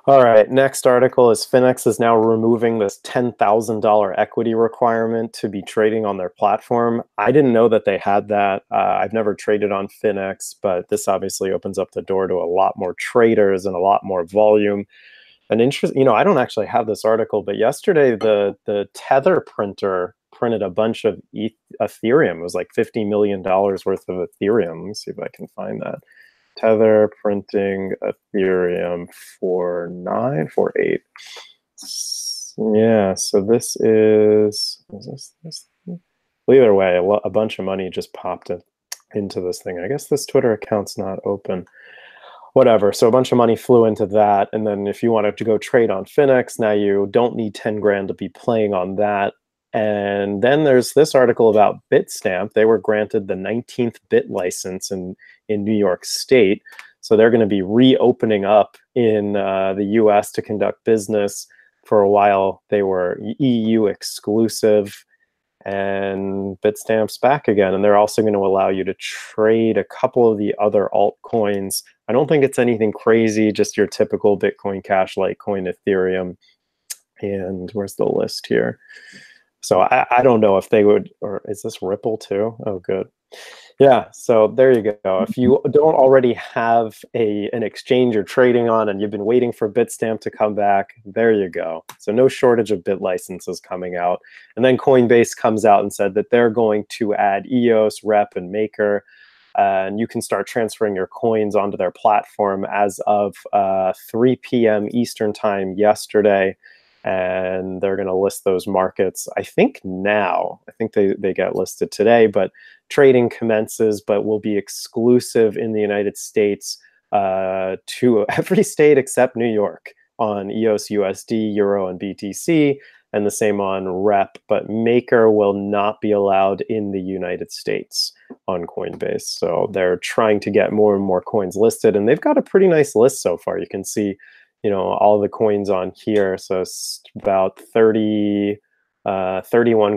All right, next article is Finex is now removing this $10,000 equity requirement to be trading on their platform. I didn't know that they had that. I've never traded on Finex, but this obviously opens up the door to a lot more traders and a lot more volume. An interest, I don't actually have this article, but yesterday the Tether printer printed a bunch of Ethereum. It was like $50 million worth of Ethereum. Let me see if I can find that. Tether printing Ethereum 4948. Yeah, so this is this? Well, either way, a bunch of money just popped into this thing. I guess this Twitter account's not open. Whatever. So a bunch of money flew into that. And then if you wanted to go trade on Finex, now you don't need 10 grand to be playing on that. And then there's this article about Bitstamp. They were granted the 19th bit license in New York State. So they're going to be reopening up in the US to conduct business. For a while, they were EU exclusive. And Bitstamp's back again. And they're also going to allow you to trade a couple of the other altcoins. I don't think it's anything crazy, just your typical Bitcoin Cash, Litecoin, Ethereum. And where's the list here? So I don't know if they would, or is this Ripple too? Oh, good. Yeah, so there you go. If you don't already have an exchange you're trading on and you've been waiting for Bitstamp to come back, there you go. So no shortage of bit licenses coming out. And then Coinbase comes out and said that they're going to add EOS, Rep, and Maker. And you can start transferring your coins onto their platform as of 3 p.m. Eastern time yesterday. And they're going to list those markets, I think now. I think they get listed today, but trading commences, but will be exclusive in the United States to every state except New York on EOS USD, Euro, and BTC, and the same on Rep, but Maker will not be allowed in the United States on Coinbase. So they're trying to get more and more coins listed, and they've got a pretty nice list so far. You can see all the coins on here. So it's about 31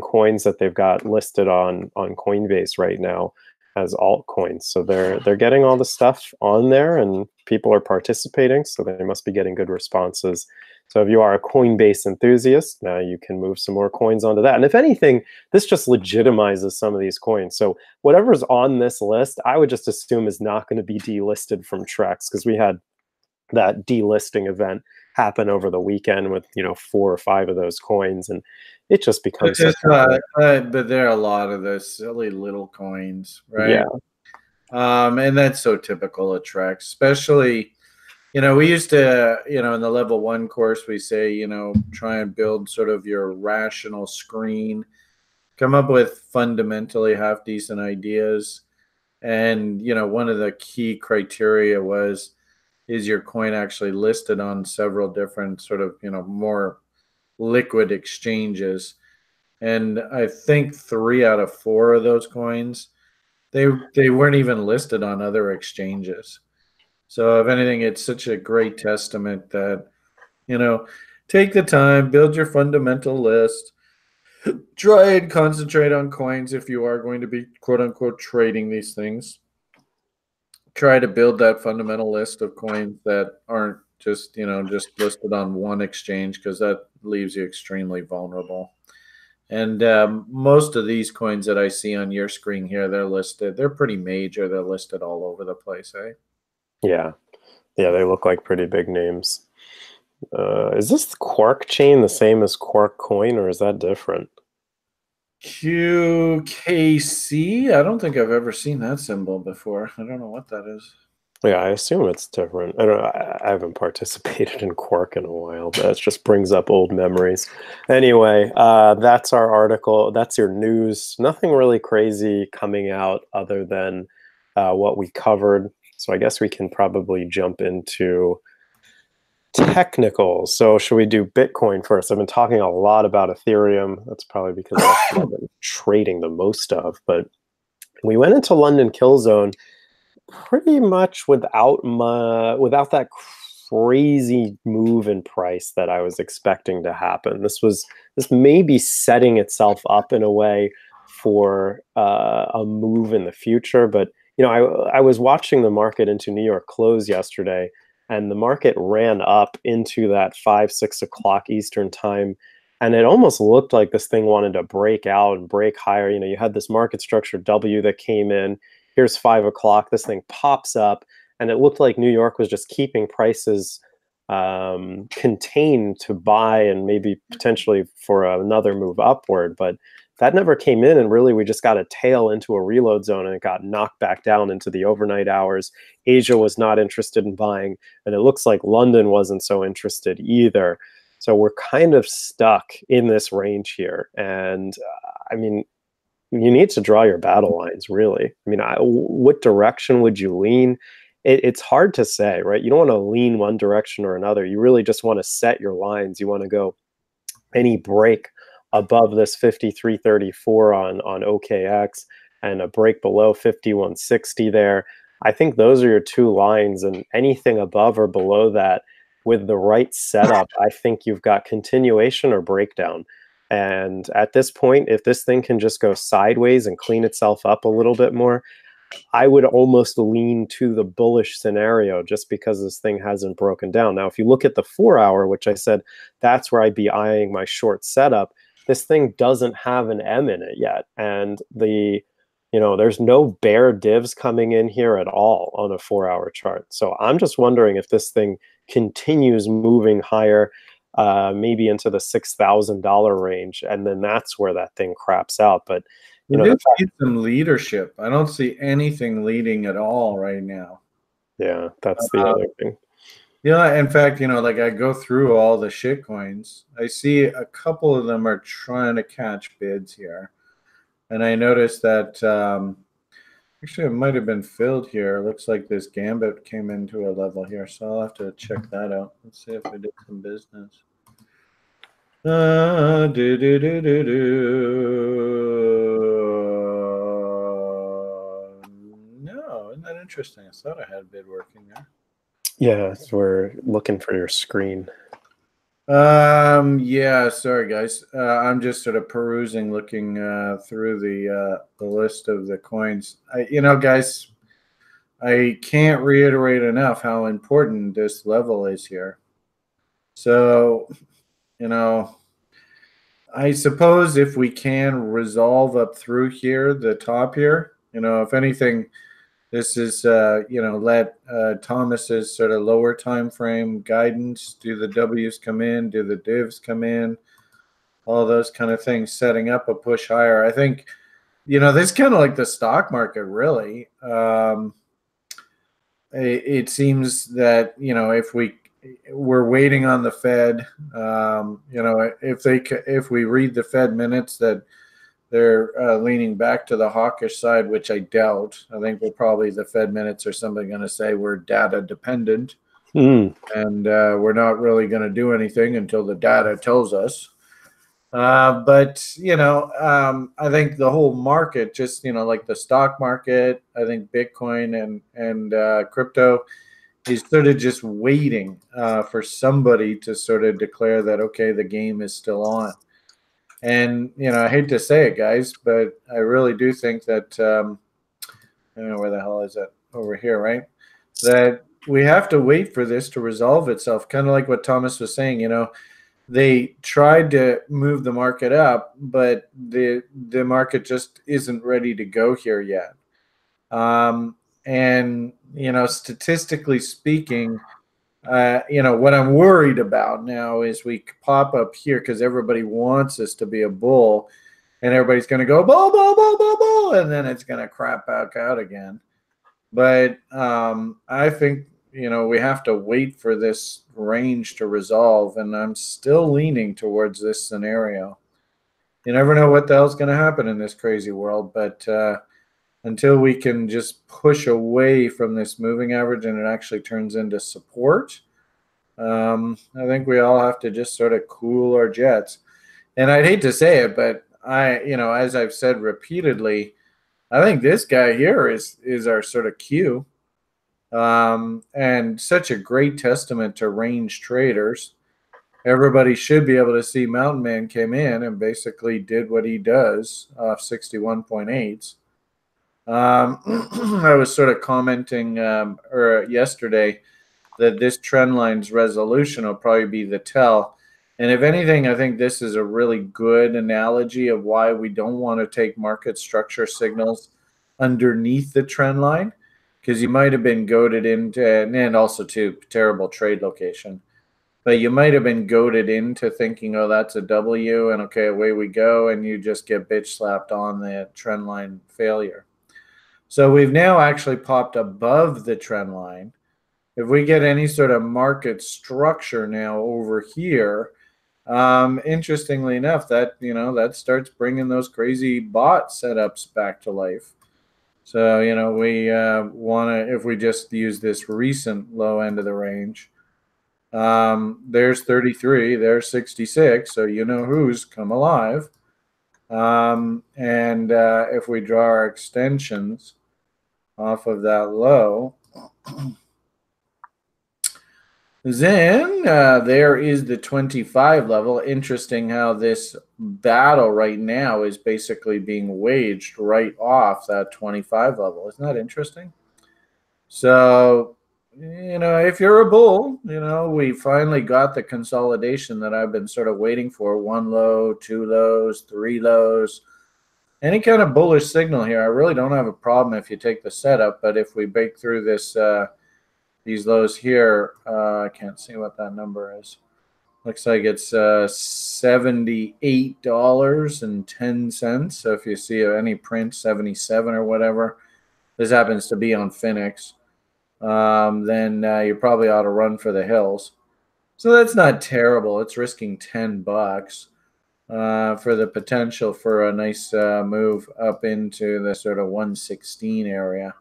coins that they've got listed on Coinbase right now as altcoins. So they're getting all the stuff on there and people are participating. So they must be getting good responses. So if you are a Coinbase enthusiast, now you can move some more coins onto that. And if anything, this just legitimizes some of these coins. So whatever's on this list, I would just assume is not going to be delisted from Trex, because we had that delisting event happen over the weekend with 4 or 5 of those coins, and it just becomes but there are a lot of those silly little coins, right? Yeah. And that's so typical of Trex, especially we used to in the level 1 course we say try and build sort of your rational screen, come up with fundamentally half decent ideas, and one of the key criteria was, is your coin actually listed on several different sort of, more liquid exchanges? And I think 3 out of 4 of those coins, they weren't even listed on other exchanges. So if anything, it's such a great testament that, take the time, build your fundamental list, try and concentrate on coins if you are going to be quote unquote trading these things. Try to build that fundamental list of coins that aren't just just listed on one exchange, because that leaves you extremely vulnerable. And most of these coins that I see on your screen here, they're pretty major. They're listed all over the place, eh? Yeah, they look like pretty big names. Is this Quark chain the same as Quark coin, or is that different? QKC? I don't think I've ever seen that symbol before. I don't know what that is. Yeah, I assume it's different. I don't know. I haven't participated in Quark in a while, but it just brings up old memories. Anyway, that's our article. That's your news. Nothing really crazy coming out other than what we covered. So I guess we can probably jump into technicals. So should we do Bitcoin first? I've been talking a lot about Ethereum. That's probably because that's what I've been trading the most of. But we went into London Kill Zone pretty much without that crazy move in price that I was expecting to happen. This may be setting itself up in a way for a move in the future. But I was watching the market into New York close yesterday, and the market ran up into that 5, 6 o'clock Eastern time. And it almost looked like this thing wanted to break out and break higher. You had this market structure W that came in. Here's 5 o'clock. This thing pops up, and it looked like New York was just keeping prices contained to buy and maybe potentially for another move upward. But that never came in, and really we just got a tail into a reload zone, and it got knocked back down into the overnight hours. Asia was not interested in buying, and it looks like London wasn't so interested either. So we're kind of stuck in this range here. And I mean, you need to draw your battle lines, really. I mean, what direction would you lean? It's hard to say, right? You don't want to lean one direction or another. You really just want to set your lines. You want to go any break above this 53.34 on OKX and a break below 51.60 there. I think those are your two lines, and anything above or below that with the right setup, I think you've got continuation or breakdown. And at this point, if this thing can just go sideways and clean itself up a little bit more, I would almost lean to the bullish scenario just because this thing hasn't broken down. Now, if you look at the 4 hour, which I said that's where I'd be eyeing my short setup, this thing doesn't have an M in it yet. And there's no bear divs coming in here at all on a 4 hour chart. So I'm just wondering if this thing continues moving higher, maybe into the $6,000 range, and then that's where that thing craps out. But we did see some leadership. I don't see anything leading at all right now. Yeah, that's the other thing. Yeah, in fact, like I go through all the shit coins. I see a couple of them are trying to catch bids here. And I noticed that actually it might have been filled here. Looks like this Gambit came into a level here. So I'll have to check that out. Let's see if we did some business. No, isn't that interesting? I thought I had bid working there. Yeah, so we're looking for your screen. Yeah, sorry guys. I'm just sort of perusing, looking through the list of the coins. Guys, I can't reiterate enough how important this level is here. So, I suppose if we can resolve up through here, the top here, if anything, this is, let Thomas's sort of lower time frame guidance. Do the W's come in? Do the divs come in? All those kind of things, setting up a push higher. I think, this kind of like the stock market, really. It seems that, if we're waiting on the Fed, if we read the Fed minutes that they're leaning back to the hawkish side, which I doubt. I think the Fed minutes are somebody going to say we're data dependent, and we're not really going to do anything until the data tells us. But I think the whole market, just like the stock market, I think Bitcoin and crypto is sort of just waiting for somebody to sort of declare that, okay, the game is still on. And, I hate to say it, guys, but I really do think that, I don't know where the hell is it? Over here, right? That we have to wait for this to resolve itself. Kind of like what Thomas was saying, they tried to move the market up, but the market just isn't ready to go here yet. And, statistically speaking, what I'm worried about now is we pop up here because everybody wants us to be a bull, and everybody's going to go bull, bull, bull, bull, bull, and then it's going to crap back out again. But I think, we have to wait for this range to resolve, and I'm still leaning towards this scenario. You never know what the hell's going to happen in this crazy world, but until we can just push away from this moving average and it actually turns into support, I think we all have to just sort of cool our jets. And I'd hate to say it, but as I've said repeatedly, I think this guy here is our sort of cue, and such a great testament to range traders. Everybody should be able to see Mountain Man came in and basically did what he does off 61.8s. I was sort of commenting or yesterday that this trend line's resolution will probably be the tell. And if anything, I think this is a really good analogy of why we don't want to take market structure signals underneath the trend line, because you might have been goaded into, and also too, terrible trade location. But you might have been goaded into thinking, oh, that's a W, and okay, away we go, and you just get bitch slapped on the trend line failure. So we've now actually popped above the trend line. If we get any sort of market structure now over here, interestingly enough, that starts bringing those crazy bot setups back to life. So we want to, if we just use this recent low end of the range, there's 33, there's 66, so who's come alive. And if we draw our extensions off of that low, then there is the 25 level. Interesting how this battle right now is basically being waged right off that 25 level. Isn't that interesting? So, if you're a bull, we finally got the consolidation that I've been sort of waiting for. One low, two lows, three lows. Any kind of bullish signal here, I really don't have a problem if you take the setup. But if we break through this these lows here, I can't see what that number is. Looks like it's $78.10. So if you see any print, 77 or whatever, this happens to be on Phoenix, then you probably ought to run for the hills. So that's not terrible. It's risking $10 for the potential for a nice move up into the sort of 116 area.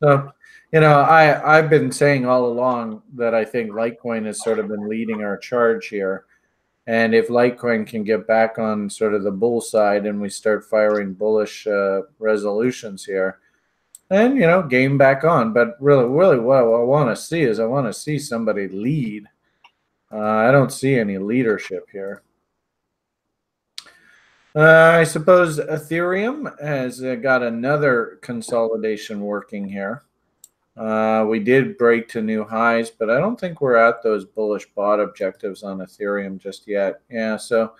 So, I've been saying all along that I think Litecoin has sort of been leading our charge here. And if Litecoin can get back on sort of the bull side and we start firing bullish resolutions here, then, game back on. But really what I want to see is I want to see somebody lead. I don't see any leadership here. I suppose Ethereum has got another consolidation working here. We did break to new highs, but I don't think we're at those bullish bot objectives on Ethereum just yet. Yeah, so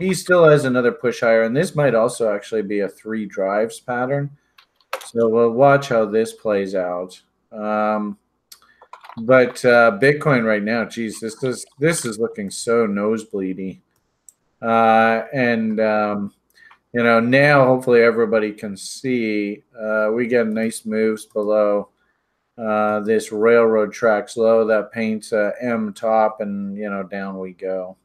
he still has another push higher, and this might also actually be a 3 drives pattern. So we'll watch how this plays out. But Bitcoin right now, geez, this is looking so nosebleedy. Now hopefully everybody can see we get nice moves below this railroad tracks low that paints M top, and down we go.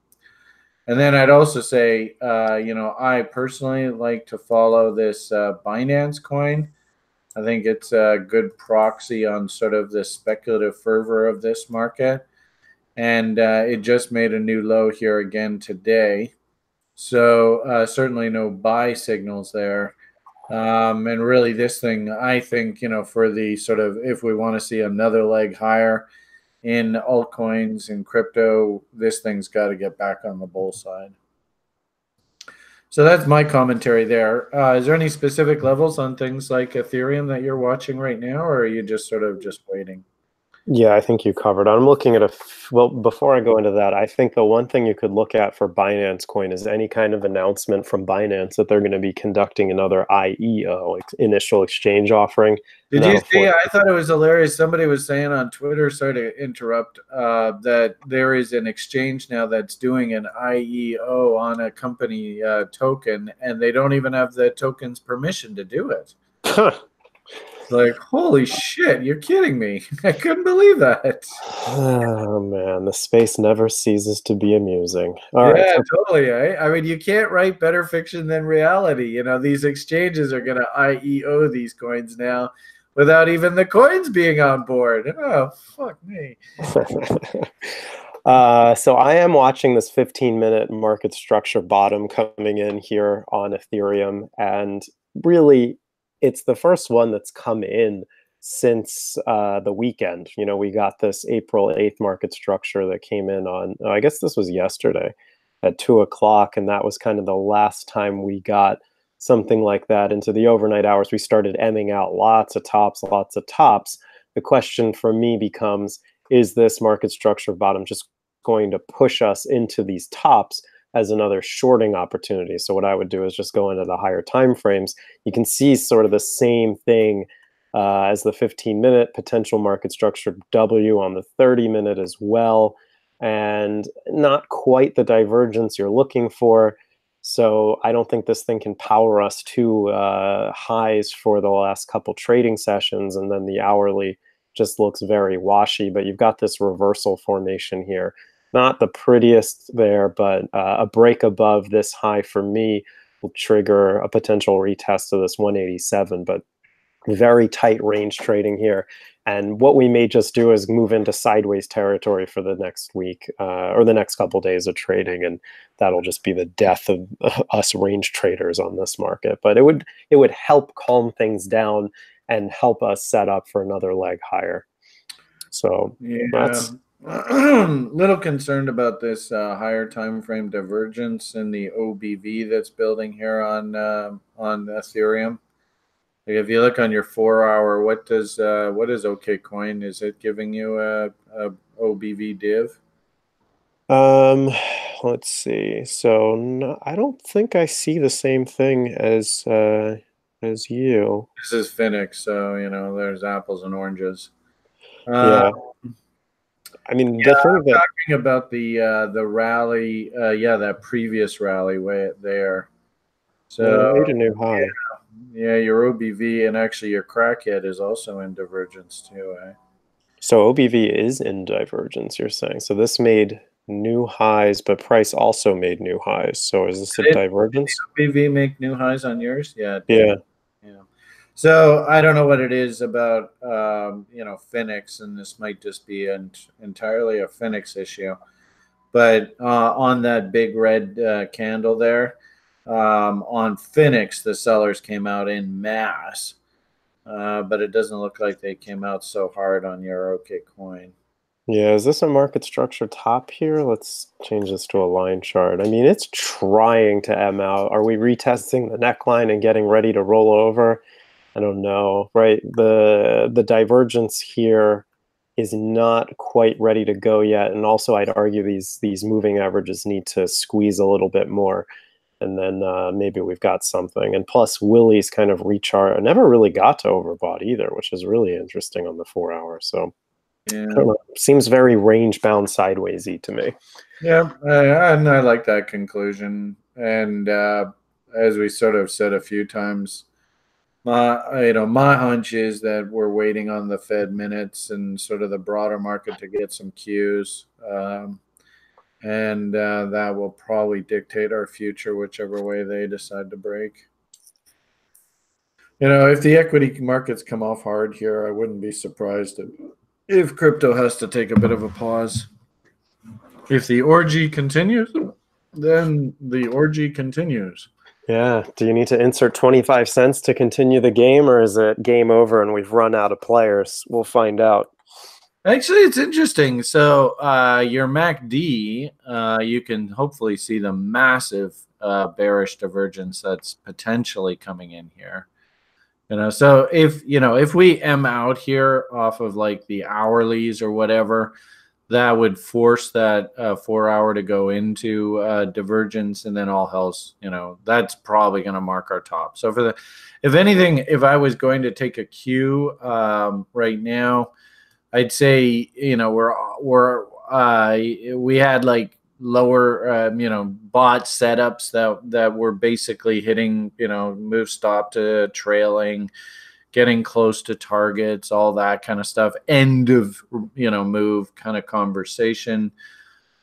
And then I'd also say I personally like to follow this Binance coin. I think it's a good proxy on sort of the speculative fervor of this market, and it just made a new low here again today. So certainly no buy signals there. And really this thing, I think, for the sort of, if we want to see another leg higher in altcoins and crypto, this thing's got to get back on the bull side. So that's my commentary there. Is there any specific levels on things like Ethereum that you're watching right now, or are you just sort of just waiting? Yeah, I think you covered. I'm looking at well, before I go into that, I think the one thing you could look at for Binance Coin is any kind of announcement from Binance that they're going to be conducting another IEO, initial exchange offering. Did you see? I thought it was hilarious. Somebody was saying on Twitter, sorry to interrupt, that there is an exchange now that's doing an IEO on a company token, and they don't even have the token's permission to do it. Like, holy shit, you're kidding me. I couldn't believe that. Oh man, the space never ceases to be amusing. All right, Yeah, so totally. I mean, you can't write better fiction than reality. You know, these exchanges are going to IEO these coins now without even the coins being on board. Oh, fuck me. So I am watching this 15-minute market structure bottom coming in here on Ethereum, and really, it's the first one that's come in since the weekend. You know, we got this April 8th market structure that came in on, I guess this was yesterday at 2 o'clock, and that was kind of the last time we got something like that into the overnight hours. We started emming out lots of tops, lots of tops. The question for me becomes, is this market structure bottom just going to push us into these tops as another shorting opportunity? So what I would do is just go into the higher time frames. You can see sort of the same thing as the 15-minute potential market structure W on the 30-minute as well, and not quite the divergence you're looking for. So I don't think this thing can power us to highs for the last couple trading sessions, and then the hourly just looks very washy. But you've got this reversal formation here. Not the prettiest there, but a break above this high for me will trigger a potential retest of this 187, but very tight range trading here. And what we may just do is move into sideways territory for the next week or the next couple days of trading, and that'll just be the death of us range traders on this market. But it would help calm things down and help us set up for another leg higher. So Yeah. that's Little concerned about this higher time frame divergence in the OBV that's building here on Ethereum. Like if you look on your 4 hour, what is OKCoin? Is it giving you a OBV div? um let's see. So no, I don't think I see the same thing as you. This is Phoenix, so you know there's apples and oranges. Uh, Yeah. I mean, yeah, the thing I'm that talking about the rally. Yeah, that previous rally way there. So made a new high. yeah, your OBV and actually your crackhead is also in divergence too. Eh? So OBV is in divergence, you're saying. So this made new highs, but price also made new highs. So is this a Did divergence? the OBV make new highs on yours? Yeah, it did. Yeah. Yeah. So I don't know what it is about Phoenix, and this might just be entirely a Phoenix issue. But on that big red candle there, on Phoenix, the sellers came out in mass, but it doesn't look like they came out so hard on your OKCoin. Yeah, is this a market structure top here? Let's change this to a line chart. I mean, it's trying to M out. Are we retesting the neckline and getting ready to roll over? I don't know, right? The divergence here is not quite ready to go yet. And also I'd argue these moving averages need to squeeze a little bit more. And then maybe we've got something. And plus Willie's kind of recharge never really got to overbought either, which is really interesting on the 4 hour. So Yeah. I don't know. Seems very range bound sidewaysy to me. Yeah, and I like that conclusion. And as we sort of said a few times, my hunch is that we're waiting on the Fed minutes and sort of the broader market to get some cues, and that will probably dictate our future, whichever way they decide to break. You know, if the equity markets come off hard here, I wouldn't be surprised if crypto has to take a bit of a pause. If the orgy continues, then the orgy continues. Yeah. Do you need to insert 25 cents to continue the game, or is it game over and we've run out of players? We'll find out. Actually, it's interesting. So your MACD, you can hopefully see the massive bearish divergence that's potentially coming in here. You know, so if we M out here off of like the hourlies or whatever, that would force that 4 hour to go into divergence, and then all hell's, that's probably going to mark our top. So if anything, if I was going to take a cue right now, I'd say we had like lower bot setups that were basically hitting move stop to trailing, getting close to targets, all that kind of stuff, end of, move kind of conversation.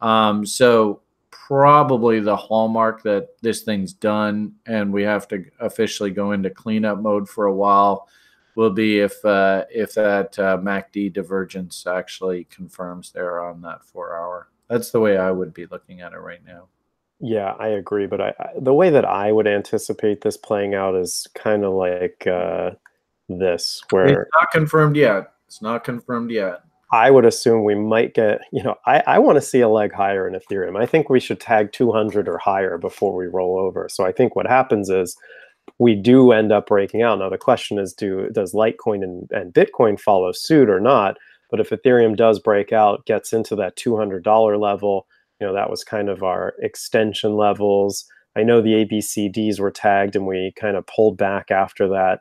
So probably the hallmark that this thing's done and we have to officially go into cleanup mode for a while will be if that MACD divergence actually confirms there on that 4 hour. That's the way I would be looking at it right now. Yeah, I agree. But the way that I would anticipate this playing out is kind of like this, It's where not confirmed yet. It's not confirmed yet. I would assume we might get, I want to see a leg higher in Ethereum. I think we should tag 200 or higher before we roll over. So I think what happens is we do end up breaking out. Now the question is, does Litecoin and Bitcoin follow suit or not? But if Ethereum does break out, gets into that $200 level, that was kind of our extension levels. I know the ABCDs were tagged and we kind of pulled back after that.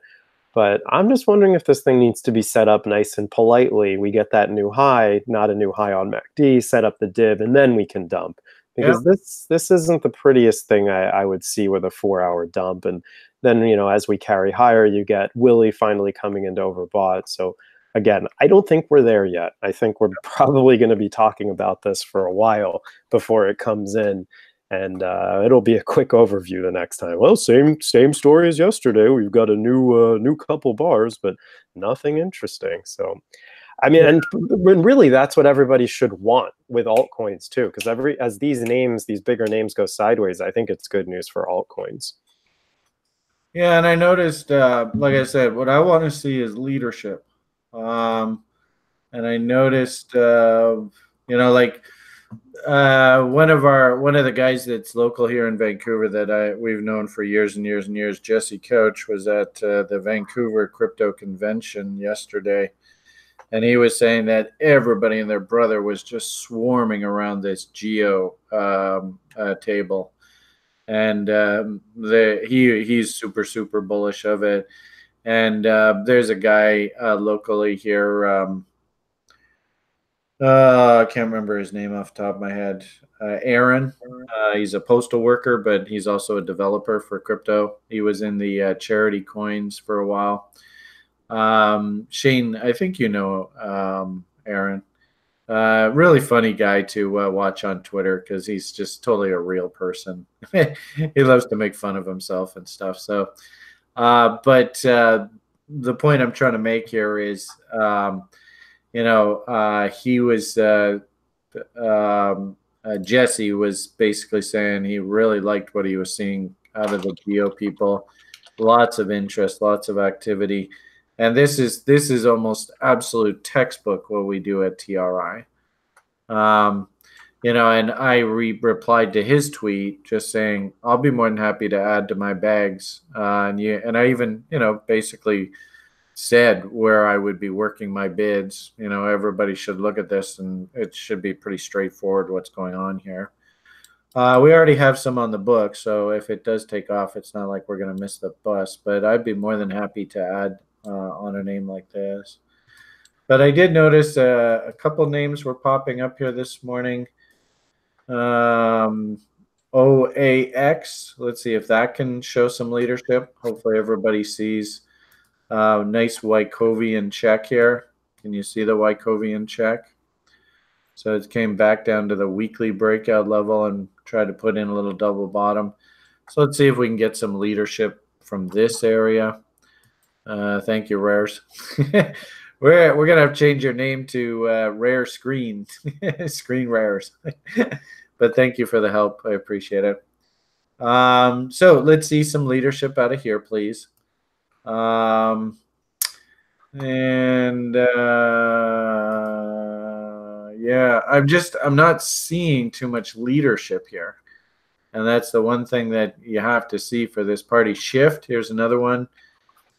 But I'm just wondering if this thing needs to be set up nice and politely. We get that new high, not a new high on MACD, set up the div, and then we can dump. Because this isn't the prettiest thing I would see with a 4 hour dump. And then, as we carry higher, you get Willie finally coming into overbought. So again, I don't think we're there yet. I think we're probably going to be talking about this for a while before it comes in. And it'll be a quick overview the next time. Well, same story as yesterday. We've got a new couple bars, but nothing interesting. So, I mean, and really, that's what everybody should want with altcoins too, because as these bigger names go sideways, I think it's good news for altcoins. Yeah, and I noticed, like I said, what I want to see is leadership. And I noticed, like. One of the guys that's local here in Vancouver that we've known for years and years and years, Jesse Coach, was at the Vancouver Crypto Convention yesterday, and he was saying that everybody and their brother was just swarming around this Geo table, and he's super bullish of it. And there's a guy locally here. I can't remember his name off the top of my head. Aaron. He's a postal worker, but he's also a developer for crypto. He was in the Charity Coins for a while. Shane, I think Aaron. Really funny guy to watch on Twitter because he's just totally a real person. He loves to make fun of himself and stuff. So, but the point I'm trying to make here is, he was Jesse was basically saying he really liked what he was seeing out of the Geo people. Lots of interest, lots of activity. And this is almost absolute textbook what we do at TRI. And I replied to his tweet just saying, I'll be more than happy to add to my bags. And I even, basically said where I would be working my bids. Everybody should look at this and it should be pretty straightforward what's going on here. We already have some on the book, so if it does take off, it's not like we're going to miss the bus, but I'd be more than happy to add on a name like this. But I did notice a couple names were popping up here this morning. OAX, let's see if that can show some leadership. Hopefully everybody sees nice Wycovian check here. Can you see the Wycovian check? So it came back down to the weekly breakout level and tried to put in a little double bottom. So let's see if we can get some leadership from this area. Thank you, Rares. We're going to have to change your name to Rare Screen, Screen Rares. But thank you for the help. I appreciate it. So let's see some leadership out of here, please. Yeah, I'm not seeing too much leadership here. And that's the one thing that you have to see for this party. Shift, here's another one.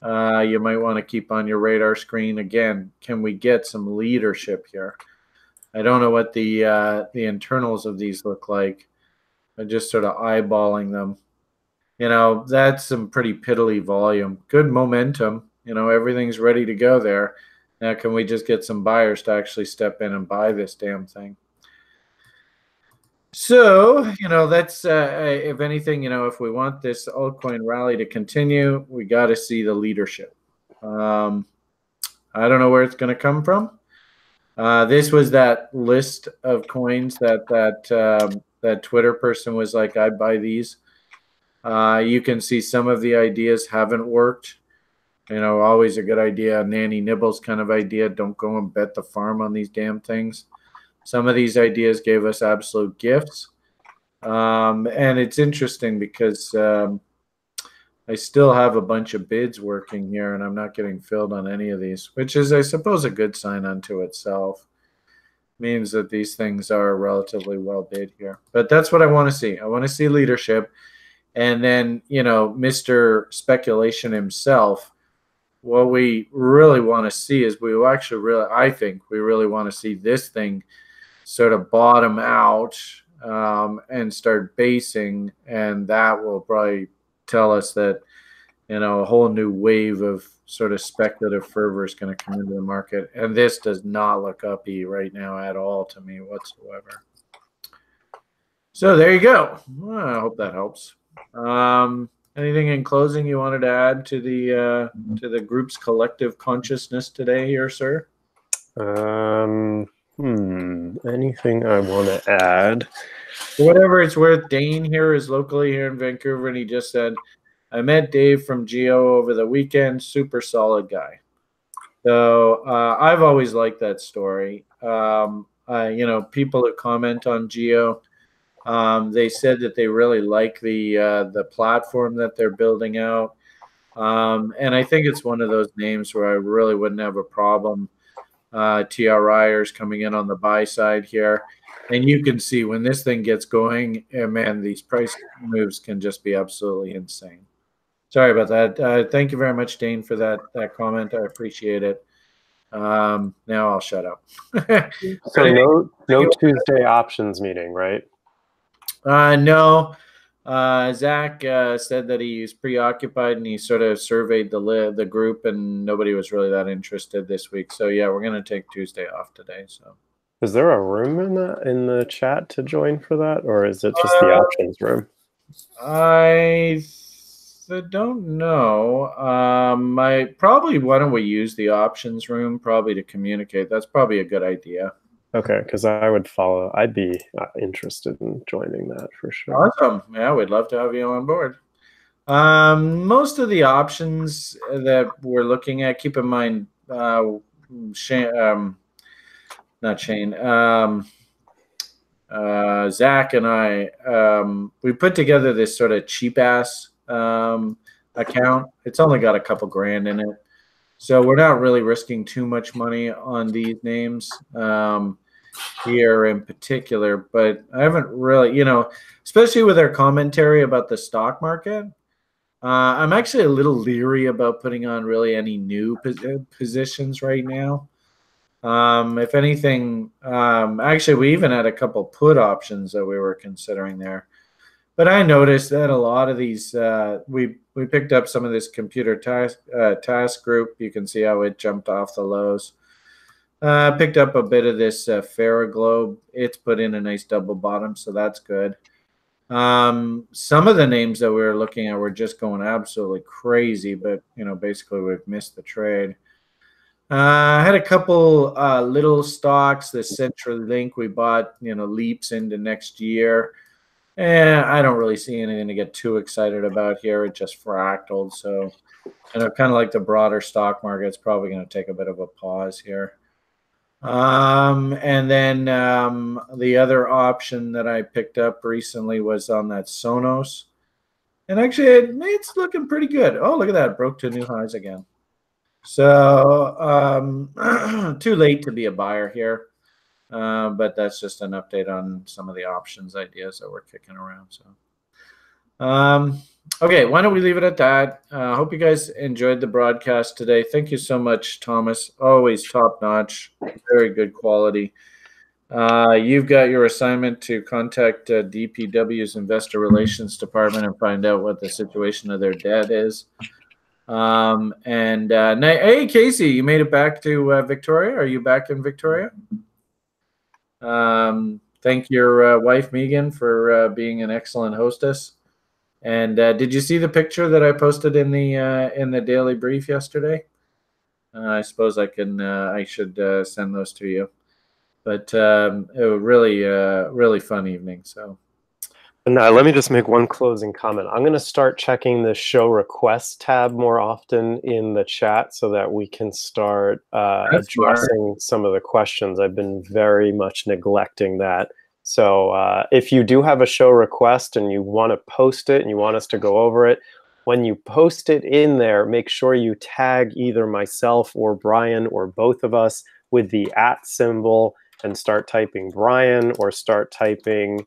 You might want to keep on your radar screen. Again, can we get some leadership here? I don't know what the internals of these look like. I'm just sort of eyeballing them. That's some pretty piddly volume. Good momentum. Everything's ready to go there. Now, can we just get some buyers to actually step in and buy this damn thing? So, that's, if anything, if we want this altcoin rally to continue, we got to see the leadership. I don't know where it's going to come from. This was that list of coins that Twitter person was like, "I buy these." You can see some of the ideas haven't worked. Always a good idea. Nanny Nibbles kind of idea. Don't go and bet the farm on these damn things. Some of these ideas gave us absolute gifts. And it's interesting because I still have a bunch of bids working here and I'm not getting filled on any of these, which is, I suppose, a good sign unto itself. Means that these things are relatively well bid here. But that's what I want to see. I want to see leadership. And then, Mr. Speculation himself, what we really want to see is I think we really want to see this thing sort of bottom out and start basing. And that will probably tell us that, a whole new wave of sort of speculative fervor is going to come into the market. And this does not look uppy right now at all to me whatsoever. So there you go. Well, I hope that helps. Anything in closing you wanted to add to the group's collective consciousness today here, sir? Anything I want to add? For whatever it's worth, Dane here is locally here in Vancouver, and he just said, I met Dave from Geo over the weekend. Super solid guy. So I've always liked that story. People that comment on Geo, they said that they really like the platform that they're building out. And I think it's one of those names where I really wouldn't have a problem. TRIers coming in on the buy side here. And you can see when this thing gets going, man, these price moves can just be absolutely insane. Sorry about that. Thank you very much, Dane, for that comment. I appreciate it. Now I'll shut up. So no Tuesday options meeting, right? No. Zach said that he's preoccupied and he sort of surveyed the group and nobody was really that interested this week. So yeah, we're going to take Tuesday off today. So is there a room in the chat to join for that, or is it just the options room? I don't know. Why don't we use the options room probably to communicate? That's probably a good idea. Okay, because I'd be interested in joining that for sure. Awesome. Yeah, we'd love to have you on board. Most of the options that we're looking at, keep in mind, Zach and I, we put together this sort of cheap ass account. It's only got a couple grand in it. So we're not really risking too much money on these names here in particular, but I haven't really, especially with our commentary about the stock market, I'm actually a little leery about putting on really any new positions right now. If anything, actually, we even had a couple put options that we were considering there. But I noticed that a lot of these, we picked up some of this computer task group. You can see how it jumped off the lows. Picked up a bit of this Ferroglobe. It's put in a nice double bottom, so that's good. Some of the names that we were looking at were just going absolutely crazy, but basically we've missed the trade. I had a couple little stocks. The CenturyLink we bought, leaps into next year. I don't really see anything to get too excited about here. It just fractaled. So, kind of like the broader stock market, it's probably going to take a bit of a pause here. And then the other option that I picked up recently was on that Sonos. And actually, it's looking pretty good. Oh, look at that. Broke to new highs again. So, too late to be a buyer here. But that's just an update on some of the options ideas that we're kicking around. So, okay, why don't we leave it at that? Hope you guys enjoyed the broadcast today. Thank you so much, Thomas. Always top notch, very good quality. You've got your assignment to contact DPW's Investor Relations Department and find out what the situation of their debt is. Hey, Casey, you made it back to Victoria. Are you back in Victoria? Thank your wife, Megan, for being an excellent hostess. And did you see the picture that I posted in the Daily Brief yesterday? I suppose I should send those to you. But it was really fun evening. So And let me just make one closing comment. I'm going to start checking the show request tab more often in the chat so that we can start that's smart. addressing some of the questions. I've been very much neglecting that. So if you do have a show request and you want to post it and you want us to go over it, when you post it in there, make sure you tag either myself or Brian or both of us with the @ symbol and start typing Brian or start typing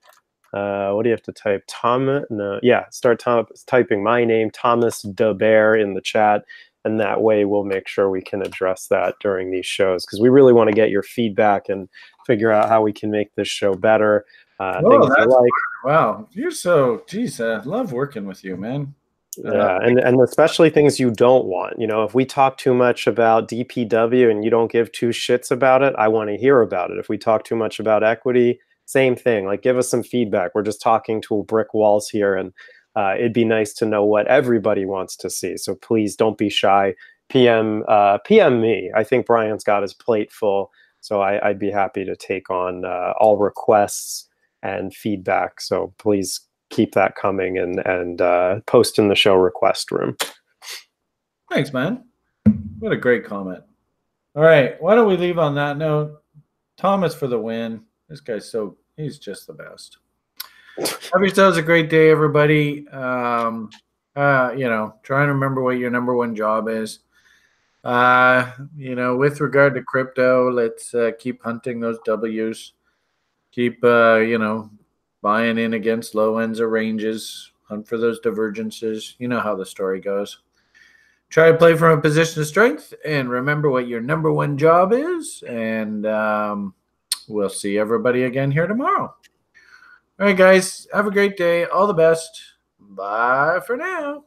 what do you have to type? Tom? No, yeah. Start typing my name, Thomas DeBear, in the chat, and that way we'll make sure we can address that during these shows because we really want to get your feedback and figure out how we can make this show better. Oh, Things you like. wow. You're so, geez, I love working with you, man. Yeah, and especially things you don't want. You know, if we talk too much about DPW and you don't give two shits about it, I want to hear about it. If we talk too much about equity, same thing. Like, give us some feedback. We're just talking to brick walls here, and it'd be nice to know what everybody wants to see. So please don't be shy. PM me. I think Brian's got his plate full, so I'd be happy to take on all requests and feedback. So please keep that coming and post in the show request room. Thanks, man. What a great comment. All right, why don't we leave on that note? Thomas for the win. This guy's he's just the best. Have yourselves a great day, everybody. Try and remember what your number one job is. With regard to crypto, let's keep hunting those W's. Keep, buying in against low ends of ranges. Hunt for those divergences. You know how the story goes. Try to play from a position of strength and remember what your number one job is. And we'll see everybody again here tomorrow. All right, guys. Have a great day. All the best. Bye for now.